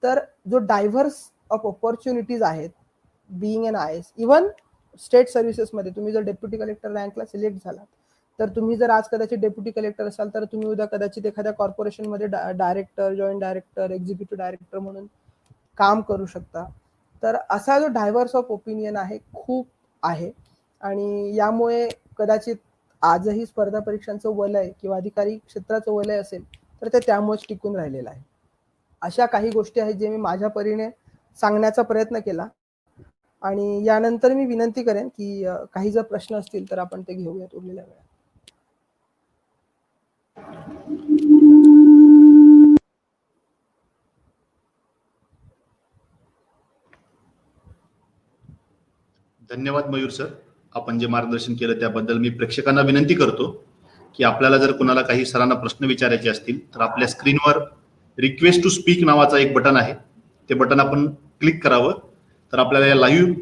तर जो डायव्हर्स ऑफ ऑपॉर्च्युनिटीज आहेत being an IAS, even state सर्व्हिसेसमध्ये तुम्ही जर डेप्युटी कलेक्टर रँकला सिलेक्ट झालात तर तुम्ही जर आज कदाचित डेप्युटी कलेक्टर असाल तर तुम्ही उद्या कदाचित एखाद्या कॉर्पोरेशनमध्ये director, joint director, executive director म्हणून काम करू शकता. तर असा जो डायव्हर्स ऑफ ओपिनियन आहे खूप आहे. आणि यामुळे कदाचित आजही स्पर्धा परीक्षांचं वलय किंवा अधिकारी क्षेत्राचं वलय असेल तर ते त्यामुळेच टिकून राहिलेलं आहे. अशा काही गोष्टी आहेत जे मी माझ्या परीने सांगण्याचा प्रयत्न केला. आणि यानंतर मी विनंती करेन की काही जर प्रश्न असतील तर आपण ते घेऊयात उरलेल्या वेळात. धन्यवाद मयूर सर, आपण जे मार्गदर्शन केलं त्याबद्दल. मी प्रेक्षकांना विनंती करतो की आपल्याला जर कुणाला काही सरांना प्रश्न विचारायचे असतील तर आपल्या स्क्रीनवर रिक्वेस्ट टू स्पीक नावाचा एक बटन आहे, ते बटन आपण क्लिक करावं. तर आपल्याला या लाईव्ह